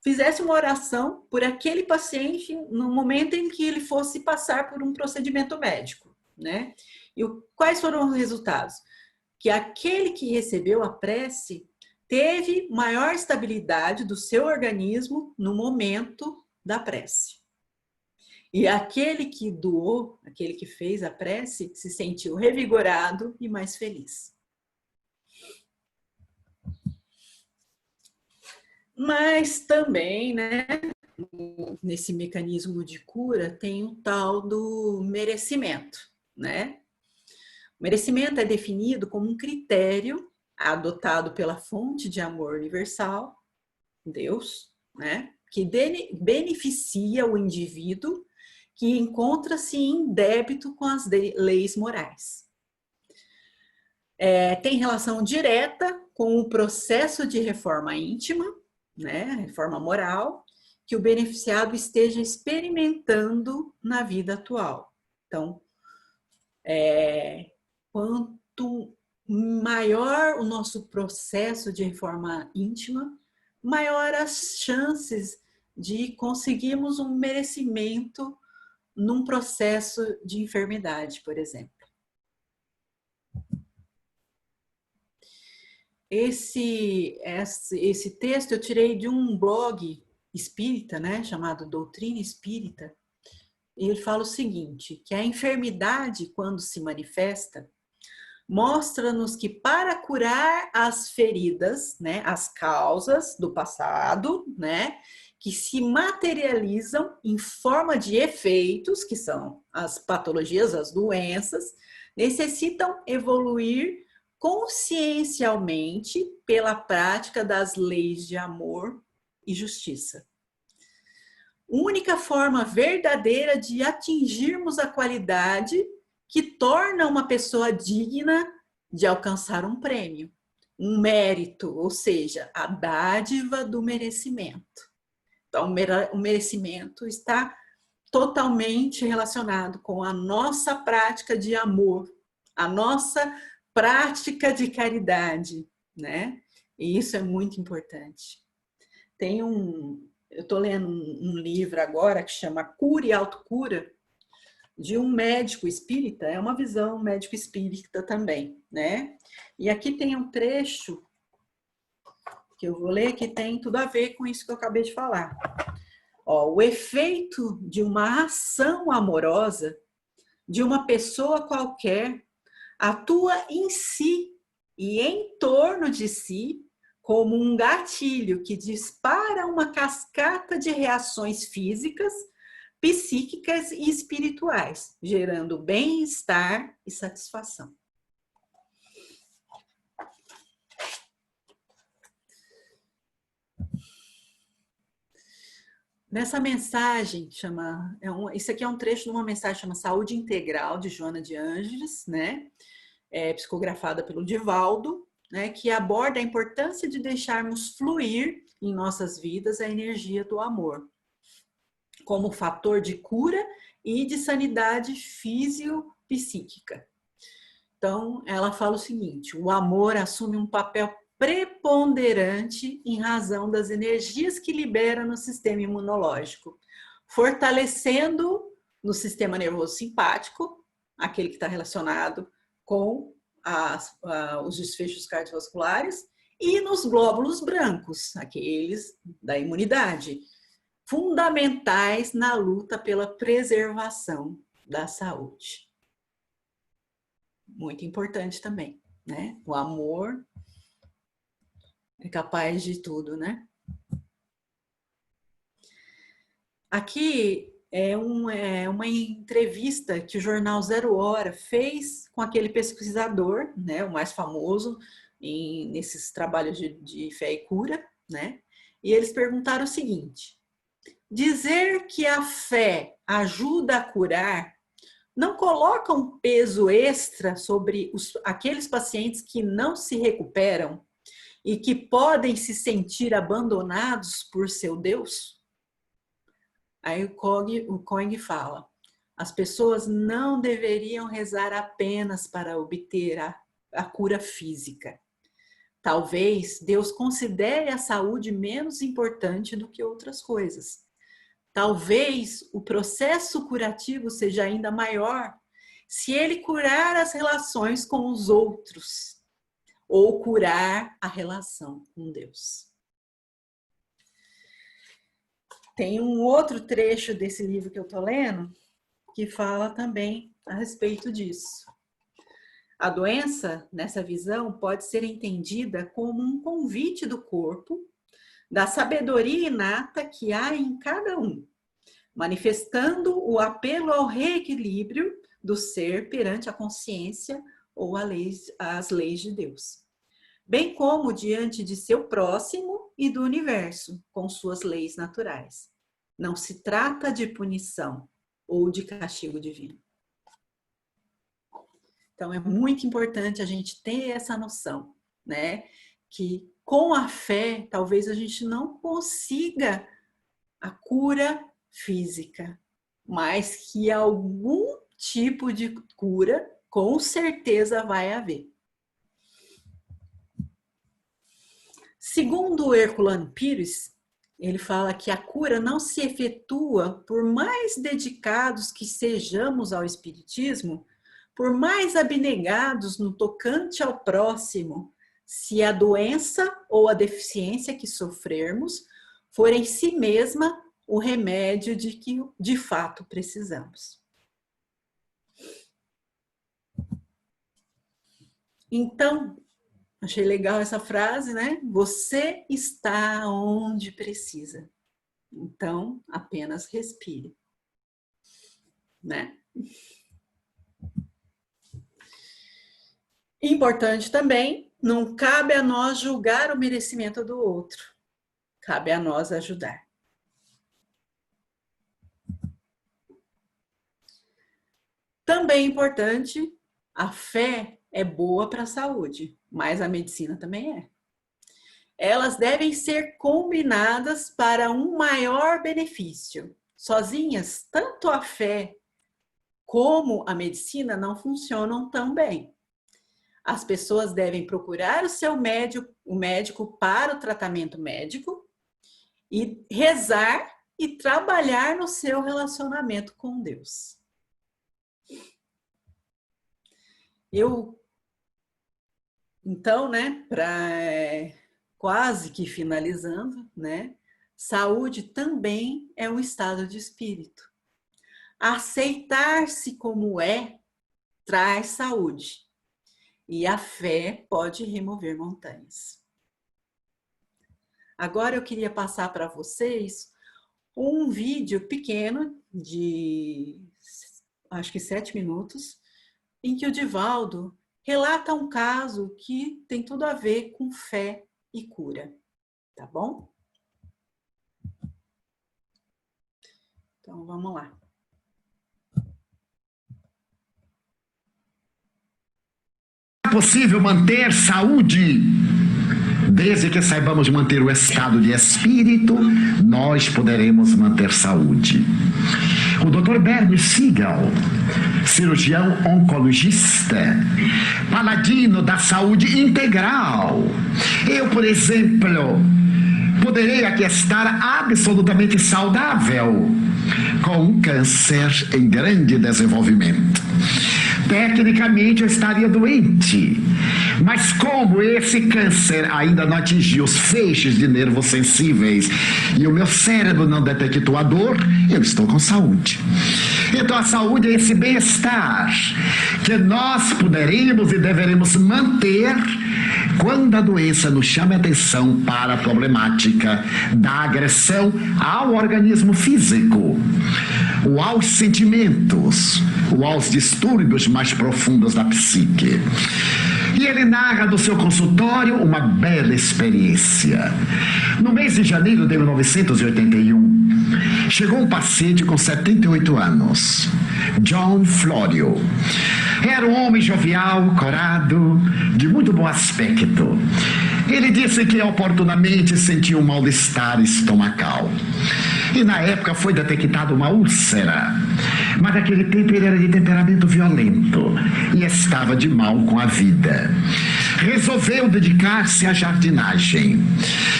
fizesse uma oração por aquele paciente no momento em que ele fosse passar por um procedimento médico, né. E quais foram os resultados? Que aquele que recebeu a prece teve maior estabilidade do seu organismo no momento da prece. E aquele que doou, aquele que fez a prece, se sentiu revigorado e mais feliz. Mas também, né, nesse mecanismo de cura, tem o tal do merecimento, né? O merecimento é definido como um critério adotado pela fonte de amor universal, Deus, né, que beneficia o indivíduo que encontra-se em débito com as leis morais. Tem relação direta com o processo de reforma íntima, né, reforma moral, que o beneficiado esteja experimentando na vida atual. Então, quanto maior o nosso processo de reforma íntima, maior as chances de conseguirmos um merecimento num processo de enfermidade, por exemplo. Esse texto eu tirei de um blog espírita, né, chamado Doutrina Espírita, e ele fala o seguinte, que a enfermidade, quando se manifesta, mostra-nos que para curar as feridas, né, as causas do passado, né, que se materializam em forma de efeitos, que são as patologias, as doenças, necessitam evoluir consciencialmente pela prática das leis de amor e justiça. Única forma verdadeira de atingirmos a qualidade que torna uma pessoa digna de alcançar um prêmio, um mérito, ou seja, a dádiva do merecimento. Então, o merecimento está totalmente relacionado com a nossa prática de amor, a nossa prática de caridade, né? E isso é muito importante. Eu estou lendo um livro agora que chama Cura e Autocura, de um médico espírita, é uma visão médico espírita também, né? E aqui tem um trecho que eu vou ler que tem tudo a ver com isso que eu acabei de falar. Ó, o efeito de uma ação amorosa de uma pessoa qualquer atua em si e em torno de si como um gatilho que dispara uma cascata de reações físicas, psíquicas e espirituais, gerando bem-estar e satisfação. Nessa mensagem, isso aqui é um trecho de uma mensagem chama Saúde Integral, de Joana de Ângeles, né? Psicografada pelo Divaldo, né? Que aborda a importância de deixarmos fluir em nossas vidas a energia do amor, como fator de cura e de sanidade físio-psíquica. Então, ela fala o seguinte: o amor assume um papel preponderante em razão das energias que libera no sistema imunológico, fortalecendo no sistema nervoso simpático, aquele que está relacionado com os desfechos cardiovasculares, e nos glóbulos brancos, aqueles da imunidade, fundamentais na luta pela preservação da saúde. Muito importante também, né? O amor é capaz de tudo, né? Aqui é uma entrevista que o jornal Zero Hora fez com aquele pesquisador, né? O mais famoso nesses trabalhos de fé e cura, né? E eles perguntaram o seguinte: dizer que a fé ajuda a curar não coloca um peso extra sobre aqueles pacientes que não se recuperam e que podem se sentir abandonados por seu Deus? Aí o Coing fala: as pessoas não deveriam rezar apenas para obter a cura física. Talvez Deus considere a saúde menos importante do que outras coisas. Talvez o processo curativo seja ainda maior se ele curar as relações com os outros ou curar a relação com Deus. Tem um outro trecho desse livro que eu estou lendo que fala também a respeito disso. A doença, nessa visão, pode ser entendida como um convite do corpo, da sabedoria inata que há em cada um, manifestando o apelo ao reequilíbrio do ser perante a consciência ou as leis de Deus, bem como diante de seu próximo e do universo, com suas leis naturais. Não se trata de punição ou de castigo divino. Então, é muito importante a gente ter essa noção, né? Que com a fé, talvez a gente não consiga a cura física, mas que algum tipo de cura, com certeza, vai haver. Segundo Herculano Pires, ele fala que a cura não se efetua por mais dedicados que sejamos ao espiritismo, por mais abnegados no tocante ao próximo, se a doença ou a deficiência que sofrermos for em si mesma o remédio de que de fato precisamos. Então, achei legal essa frase, né? Você está onde precisa. Então, apenas respire, né? Importante também, não cabe a nós julgar o merecimento do outro. Cabe a nós ajudar. Também importante, a fé é boa para a saúde, mas a medicina também é. Elas devem ser combinadas para um maior benefício. Sozinhas, tanto a fé como a medicina não funcionam tão bem. As pessoas devem procurar o médico para o tratamento médico e rezar e trabalhar no seu relacionamento com Deus. Então, né, quase que finalizando, né, saúde também é um estado de espírito. Aceitar-se como é traz saúde. E a fé pode remover montanhas. Agora eu queria passar para vocês um vídeo pequeno de, acho que 7 minutos, em que o Divaldo relata um caso que tem tudo a ver com fé e cura. Tá bom? Então, vamos lá. É possível manter saúde? Desde que saibamos manter o estado de espírito, nós poderemos manter saúde. O Dr. Bernie Siegel, cirurgião oncologista, paladino da saúde integral. Eu, por exemplo, poderei aqui estar absolutamente saudável com um câncer em grande desenvolvimento. Tecnicamente eu estaria doente, mas como esse câncer ainda não atingiu os feixes de nervos sensíveis e o meu cérebro não detectou a dor, eu estou com saúde. Então a saúde é esse bem-estar que nós poderemos e deveremos manter quando a doença nos chama a atenção para a problemática da agressão ao organismo físico, ou aos sentimentos, ou aos distúrbios mais profundos da psique. E ele narra do seu consultório uma bela experiência. No mês de janeiro de 1981, chegou um paciente com 78 anos, John Florio. Era um homem jovial, corado, de muito bom aspecto. Ele disse que oportunamente sentia um mal-estar estomacal. E na época foi detectada uma úlcera. Mas naquele tempo ele era de temperamento violento e estava de mal com a vida. Resolveu dedicar-se à jardinagem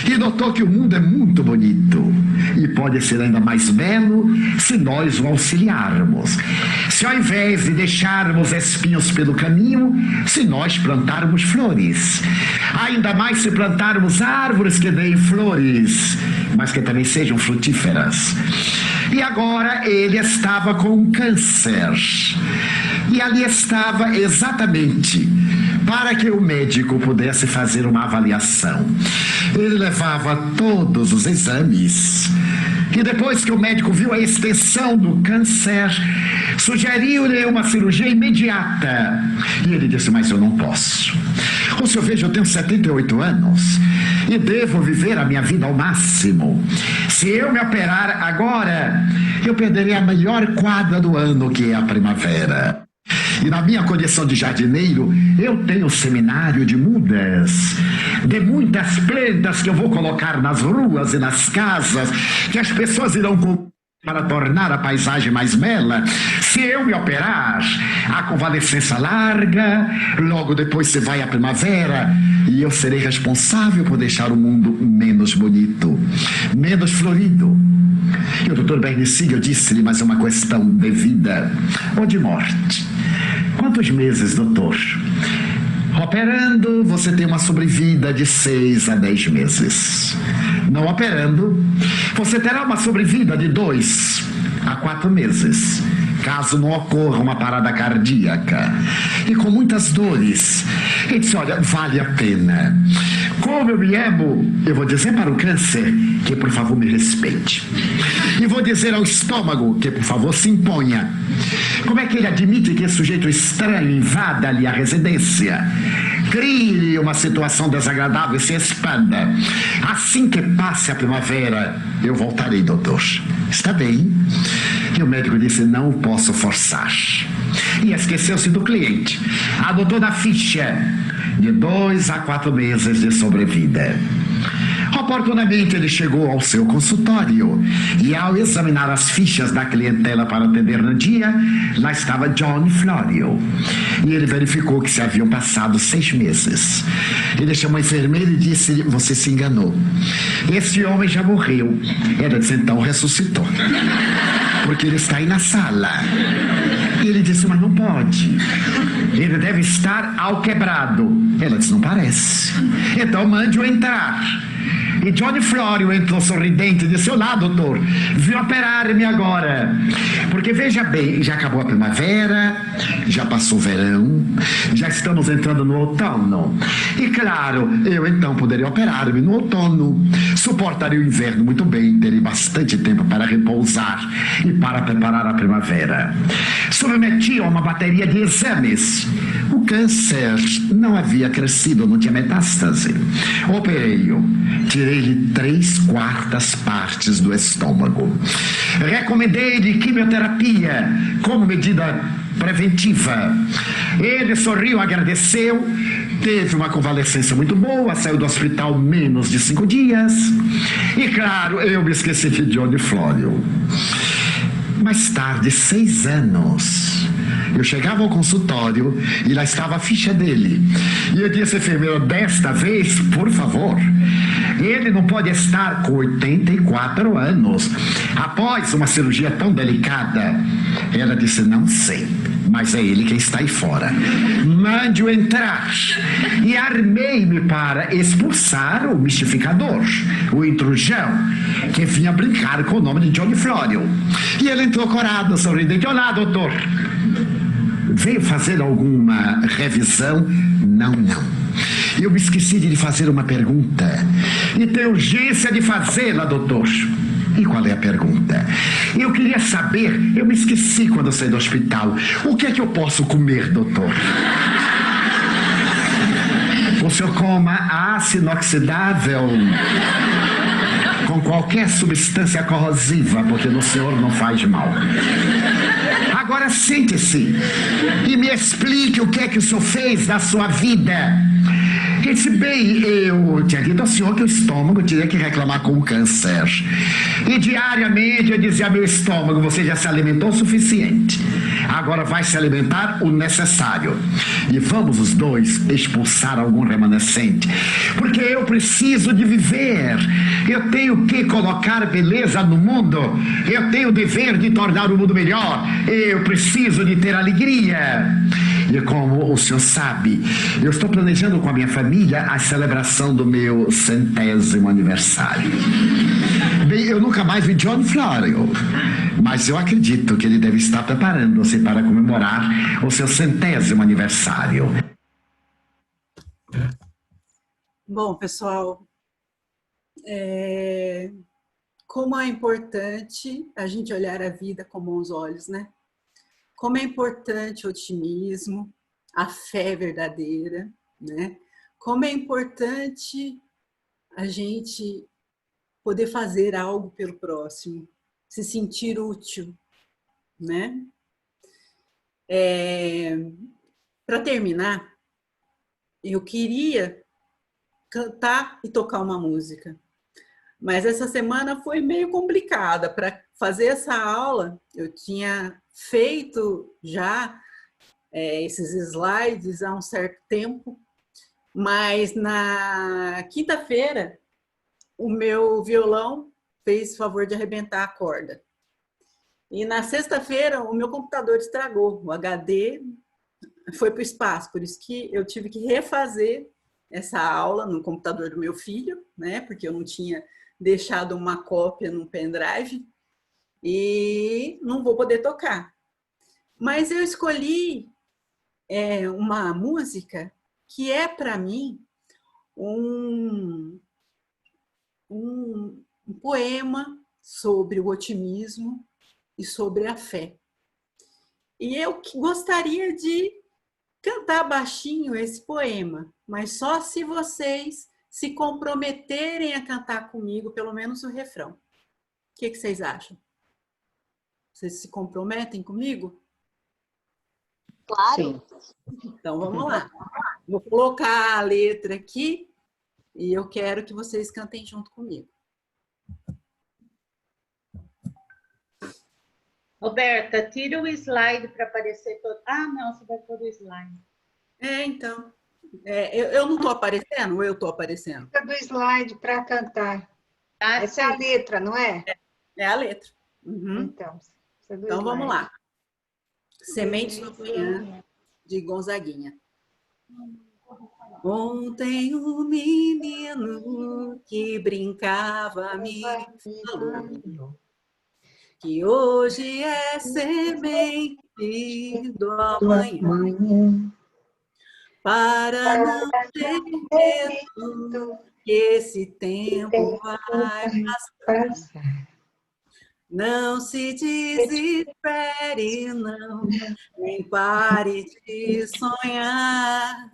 e notou que o mundo é muito bonito e pode ser ainda mais belo se nós o auxiliarmos. Se ao invés de deixarmos espinhos pelo caminho, se nós plantarmos flores. Ainda mais se plantarmos árvores que deem flores, mas que também sejam frutíferas. E agora ele estava com um câncer. E ali estava exatamente para que o médico pudesse fazer uma avaliação. Ele levava todos os exames. E depois que o médico viu a extensão do câncer, sugeriu-lhe uma cirurgia imediata. E ele disse, mas eu não posso. O senhor veja, eu tenho 78 anos e devo viver a minha vida ao máximo. Se eu me operar agora, eu perderei a melhor quadra do ano, que é a primavera. E na minha condição de jardineiro, eu tenho um seminário de mudas, de muitas plantas que eu vou colocar nas ruas e nas casas, que as pessoas irão comprar para tornar a paisagem mais bela. Se eu me operar, a convalescença larga, logo depois se vai a primavera, e eu serei responsável por deixar o mundo menos bonito, menos florido. E o Dr. Bernie Siegel disse-lhe, mas é uma questão de vida ou de morte. Quantos meses, doutor? Operando, você tem uma sobrevida de 6 a 10 meses. Não operando, você terá uma sobrevida de 2 a 4 meses, caso não ocorra uma parada cardíaca. E com muitas dores. Ele disse, olha, vale a pena. Como eu me amo, eu vou dizer para o câncer que, por favor, me respeite. E vou dizer ao estômago que, por favor, se imponha. Como é que ele admite que esse sujeito estranho invada-lhe a residência? Crie uma situação desagradável e se expanda. Assim que passe a primavera, eu voltarei, doutor. Está bem? E o médico disse, não posso forçar. E esqueceu-se do cliente. Anotou na ficha de 2 a 4 meses de sobrevida. Oportunamente ele chegou ao seu consultório e ao examinar as fichas da clientela para atender no dia, lá estava John Florio. E ele verificou que se haviam passado 6 meses. Ele chamou a enfermeira e disse, você se enganou. Esse homem já morreu. Ela disse, então ressuscitou. Porque ele está aí na sala. E ele disse, mas não pode. Ele deve estar ao quebrado. Ela disse, não parece. Então mande-o entrar. E Johnny Florio entrou sorridente e disse, olá, doutor, vim operar-me agora. Porque veja bem, já acabou a primavera, já passou o verão, já estamos entrando no outono. E claro, eu então poderia operar-me no outono. Suportaria o inverno muito bem, teria bastante tempo para repousar e para preparar a primavera. Submeti a uma bateria de exames. O câncer não havia crescido, não tinha metástase. Operei-o. Tirei-lhe 3/4 partes do estômago. Recomendei-lhe quimioterapia como medida preventiva. Ele sorriu, agradeceu, teve uma convalescência muito boa, saiu do hospital menos de 5 dias. E claro, eu me esqueci de Johnny Florio. Mais tarde, 6 anos, eu chegava ao consultório e lá estava a ficha dele. E eu disse à enfermeira, desta vez, por favor, ele não pode estar com 84 anos, após uma cirurgia tão delicada. Ela disse, não sei, mas é ele quem está aí fora. Mande-o entrar. E armei-me para expulsar o mistificador, o intrusão, que vinha brincar com o nome de Johnny Florio. E ele entrou corado, sorridente. Olá, doutor. Veio fazer alguma revisão? Não, não. Eu me esqueci de lhe fazer uma pergunta. E tenho urgência de fazê-la, doutor. E qual é a pergunta? Eu queria saber, eu me esqueci quando eu saí do hospital. O que é que eu posso comer, doutor? O senhor coma aço inoxidável com qualquer substância corrosiva, porque no senhor não faz mal. Agora sente-se e me explique o que é que o senhor fez da sua vida. Ele disse, bem, eu tinha dito ao senhor que o estômago tinha que reclamar com o câncer. E diariamente eu dizia ao meu estômago, você já se alimentou o suficiente. Agora vai se alimentar o necessário. E vamos os dois expulsar algum remanescente. Porque eu preciso de viver. Eu tenho que colocar beleza no mundo. Eu tenho o dever de tornar o mundo melhor. Eu preciso de ter alegria. E como o senhor sabe, eu estou planejando com a minha família a celebração do meu 100º aniversário. Bem, eu nunca mais vi John Florio, mas eu acredito que ele deve estar preparando-se para comemorar o seu 100º aniversário. Bom, pessoal, como é importante a gente olhar a vida com bons olhos, né? Como é importante o otimismo, a fé verdadeira, né? Como é importante a gente poder fazer algo pelo próximo, se sentir útil, né? Para terminar, eu queria cantar e tocar uma música, mas essa semana foi meio complicada. Para fazer essa aula, eu tinha feito já esses slides há um certo tempo, mas na quinta-feira o meu violão fez favor de arrebentar a corda. E na sexta-feira o meu computador estragou, o HD foi para o espaço, por isso que eu tive que refazer essa aula no computador do meu filho, né? Porque eu não tinha deixado uma cópia no pendrive e não vou poder tocar. Mas eu escolhi uma música que é para mim um poema sobre o otimismo e sobre a fé. E eu gostaria de cantar baixinho esse poema, mas só se vocês se comprometerem a cantar comigo, pelo menos o refrão. O que vocês acham? Vocês se comprometem comigo? Claro. Então, vamos lá. Vou colocar a letra aqui e eu quero que vocês cantem junto comigo. Roberta, tira o slide para aparecer todo. Ah, não, você vai pôr o slide. Então. Eu não estou aparecendo ou eu estou aparecendo? Do slide para cantar. Ah, Essa é a letra, não é? É a letra. Uhum. Então Vamos lá. Sementes do Manhã, de Gonzaguinha. Ontem o menino que brincava me falou que hoje é semente do amanhã. Para não ter medo que esse tempo vai passar. Não se desespere, não, nem pare de sonhar.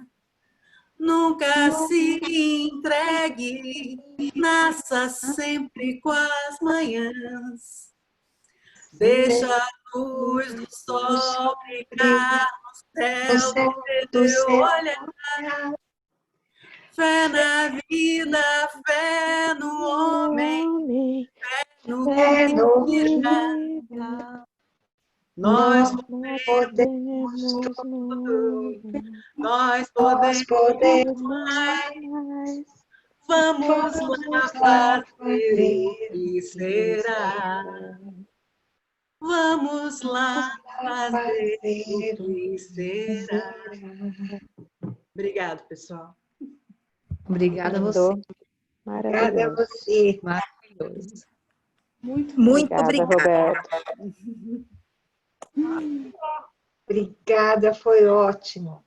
Nunca se entregue, nasça sempre com as manhãs. Deixa a luz do sol brilhar no céu do seu olhar. Fé na vida, fé no homem, fé no que virá. Nós podemos tudo, nós podemos mais. Vamos lá fazer o que será. Vamos lá fazer o que será. Obrigada, pessoal. Obrigada a você. Obrigada a você. Maravilhoso. Muito Obrigada, obrigada. Roberta. Obrigada, foi ótimo.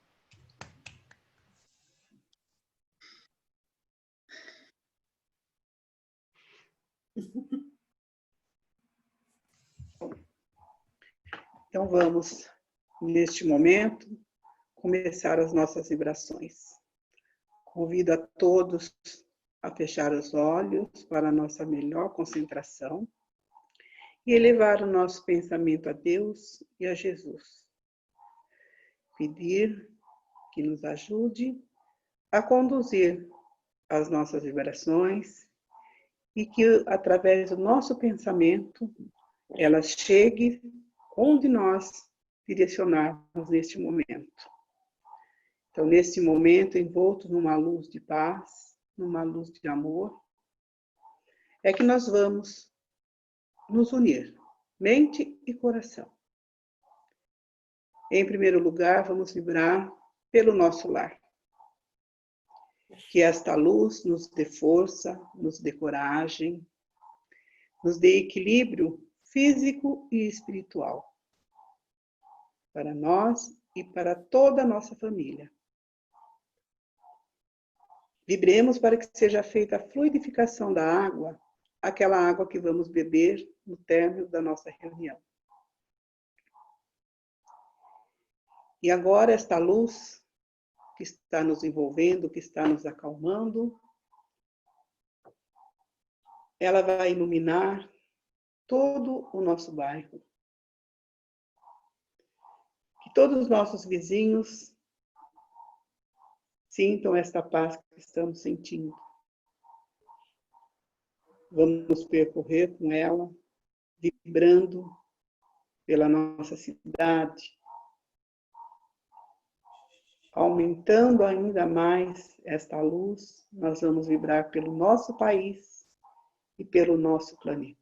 Então, vamos, neste momento, começar as nossas vibrações. Convido a todos a fechar os olhos para a nossa melhor concentração e elevar o nosso pensamento a Deus e a Jesus. Pedir que nos ajude a conduzir as nossas vibrações e que, através do nosso pensamento, ela chegue onde nós direcionarmos neste momento. Então, neste momento, envoltos numa luz de paz, numa luz de amor, é que nós vamos nos unir, mente e coração. Em primeiro lugar, vamos vibrar pelo nosso lar. Que esta luz nos dê força, nos dê coragem, nos dê equilíbrio físico e espiritual, para nós e para toda a nossa família. Vibremos para que seja feita a fluidificação da água, aquela água que vamos beber no término da nossa reunião. E agora esta luz que está nos envolvendo, que está nos acalmando, ela vai iluminar todo o nosso bairro. Que todos os nossos vizinhos sintam esta paz que estamos sentindo. Vamos percorrer com ela, vibrando pela nossa cidade, aumentando ainda mais esta luz, nós vamos vibrar pelo nosso país e pelo nosso planeta.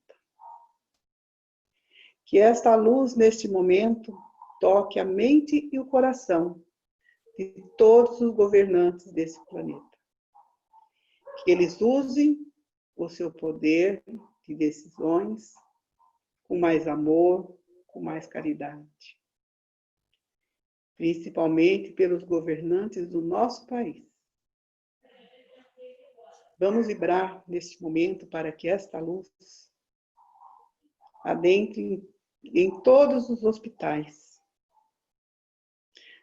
Que esta luz, neste momento, toque a mente e o coração de todos os governantes desse planeta. Que eles usem o seu poder de decisões com mais amor, com mais caridade. Principalmente pelos governantes do nosso país. Vamos vibrar neste momento para que esta luz adentre em todos os hospitais,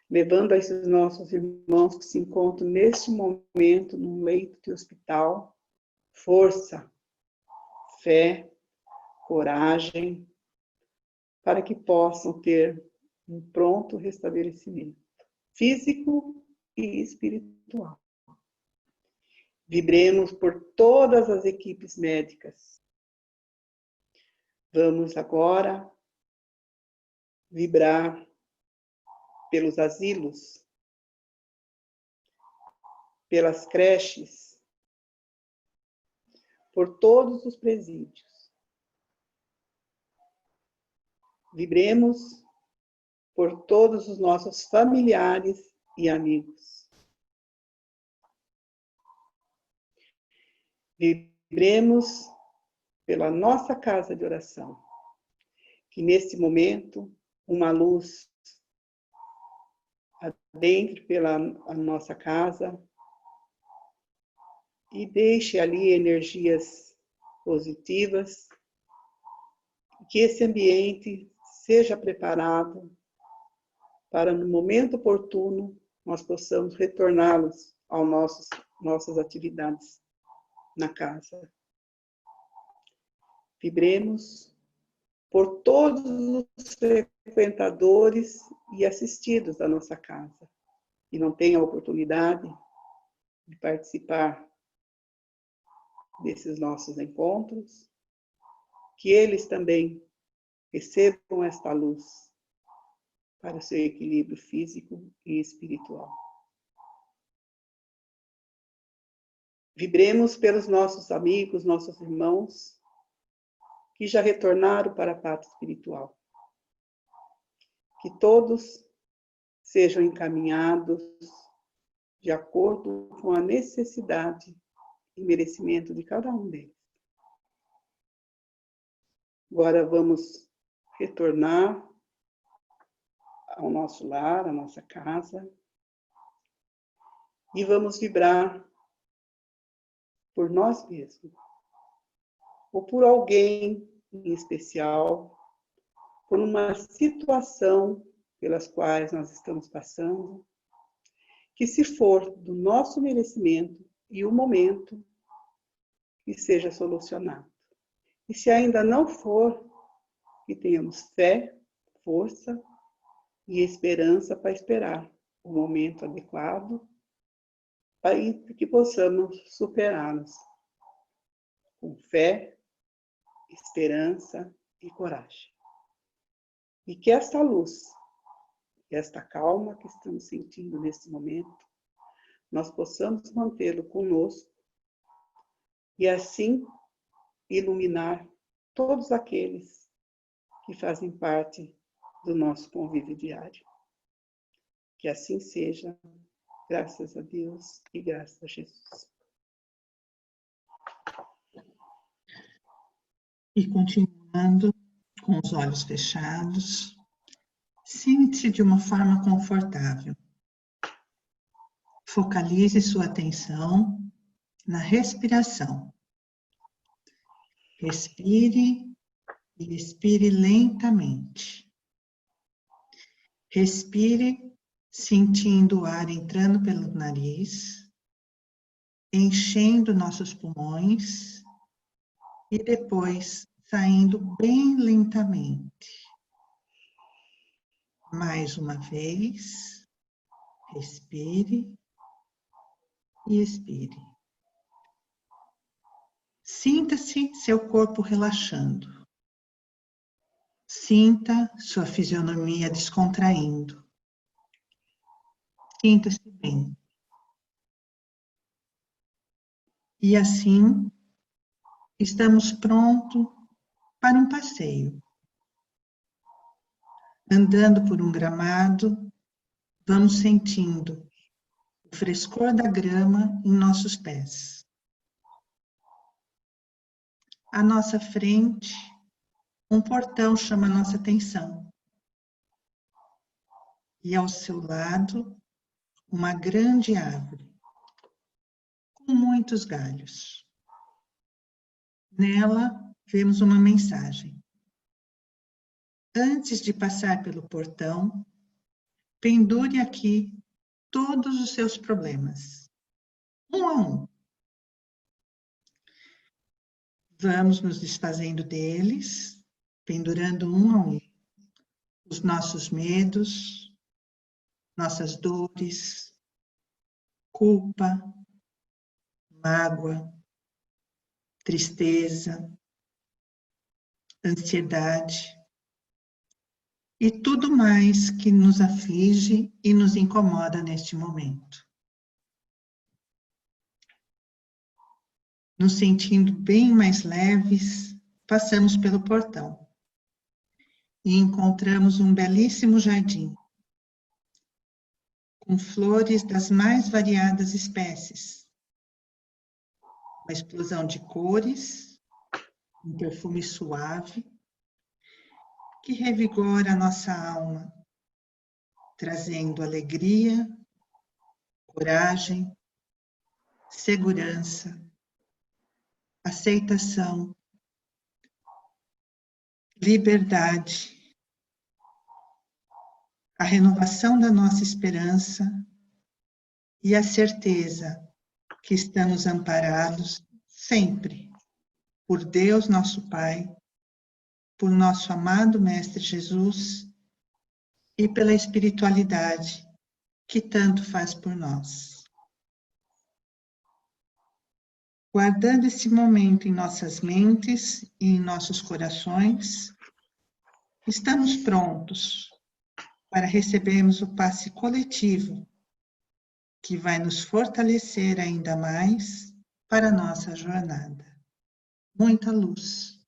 levando a esses nossos irmãos que se encontram neste momento num leito de hospital, força, fé, coragem, para que possam ter um pronto restabelecimento físico e espiritual. Vibremos por todas as equipes médicas. Vamos agora vibrar pelos asilos, pelas creches, por todos os presídios. Vibremos por todos os nossos familiares e amigos. Vibremos pela nossa casa de oração, que nesse momento uma luz adentre pela nossa casa e deixe ali energias positivas, que esse ambiente seja preparado para, no momento oportuno, nós possamos retorná-los às nossas atividades na casa. Vibremos por todos os frequentadores e assistidos da nossa casa, que não tenham a oportunidade de participar desses nossos encontros, que eles também recebam esta luz para o seu equilíbrio físico e espiritual. Vibremos pelos nossos amigos, nossos irmãos, que já retornaram para a pátria espiritual. Que todos sejam encaminhados de acordo com a necessidade e merecimento de cada um deles. Agora vamos retornar ao nosso lar, à nossa casa, e vamos vibrar por nós mesmos, ou por alguém em especial, por uma situação pelas quais nós estamos passando, que se for do nosso merecimento e o momento, que seja solucionado. E se ainda não for, que tenhamos fé, força e esperança para esperar o momento adequado, para que possamos superá-los com fé, esperança e coragem. E que esta luz, esta calma que estamos sentindo nesse momento, nós possamos mantê-lo conosco e assim iluminar todos aqueles que fazem parte do nosso convívio diário. Que assim seja, graças a Deus e graças a Jesus. E continuando com os olhos fechados, sinta-se de uma forma confortável. Focalize sua atenção na respiração. Respire e expire lentamente. Respire sentindo o ar entrando pelo nariz, enchendo nossos pulmões e depois saindo bem lentamente. Mais uma vez, respire e expire. Sinta-se seu corpo relaxando. Sinta sua fisionomia descontraindo. Sinta-se bem. E assim, estamos prontos para um passeio. Andando por um gramado, vamos sentindo o frescor da grama em nossos pés. À nossa frente, um portão chama a nossa atenção. E ao seu lado, uma grande árvore, com muitos galhos. Nela, vemos uma mensagem. Antes de passar pelo portão, pendure aqui todos os seus problemas, um a um. Vamos nos desfazendo deles, pendurando um a um. os nossos medos, nossas dores, culpa, mágoa, tristeza, ansiedade e tudo mais que nos aflige e nos incomoda neste momento. Nos sentindo bem mais leves, passamos pelo portão e encontramos um belíssimo jardim, com flores das mais variadas espécies, uma explosão de cores, um perfume suave, que revigora a nossa alma, trazendo alegria, coragem, segurança, aceitação, liberdade, a renovação da nossa esperança e a certeza que estamos amparados sempre por Deus nosso Pai, por nosso amado Mestre Jesus e pela espiritualidade que tanto faz por nós. Guardando esse momento em nossas mentes e em nossos corações, estamos prontos para recebermos o passe coletivo que vai nos fortalecer ainda mais para a nossa jornada. Muita luz.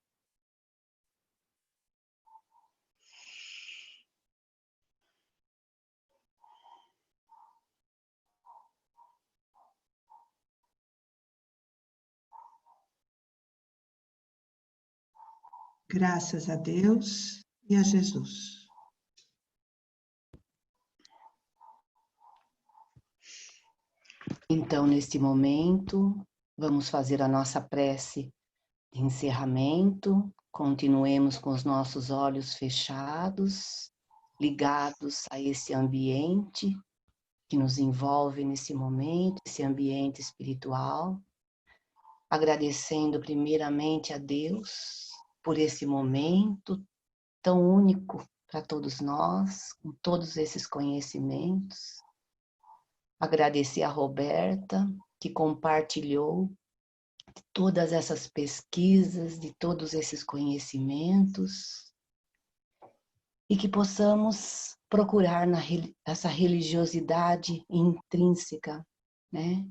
Graças a Deus e a Jesus. Então, neste momento, vamos fazer a nossa prece de encerramento. Continuemos com os nossos olhos fechados, ligados a esse ambiente que nos envolve nesse momento, esse ambiente espiritual. Agradecendo primeiramente a Deus por esse momento tão único para todos nós, com todos esses conhecimentos. Agradecer a Roberta, que compartilhou de todas essas pesquisas, de todos esses conhecimentos, e que possamos procurar essa religiosidade intrínseca, né?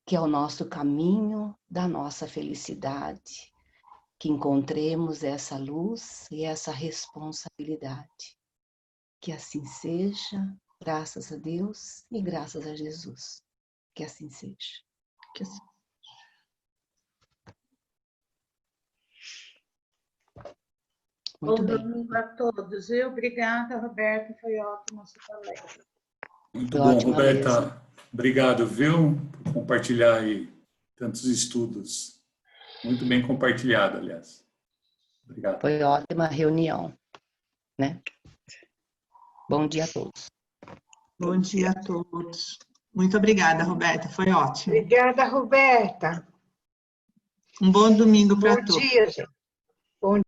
Que é o nosso caminho da nossa felicidade, que encontremos essa luz e essa responsabilidade. Que assim seja. Graças a Deus e graças a Jesus. Que assim seja. Que assim. Muito Bom bem. domingo a todos. E obrigada, Roberta. Foi ótimo essa palestra. Muito Foi bom, ótima Roberta. mesmo. Obrigado, viu, por compartilhar aí tantos estudos. Muito bem compartilhado, aliás. Obrigado. Foi ótima reunião, né? Bom dia a todos. Bom dia a todos. Muito obrigada, Roberta. Foi ótimo. Obrigada, Roberta. Um bom domingo para Bom todos. dia, gente. Bom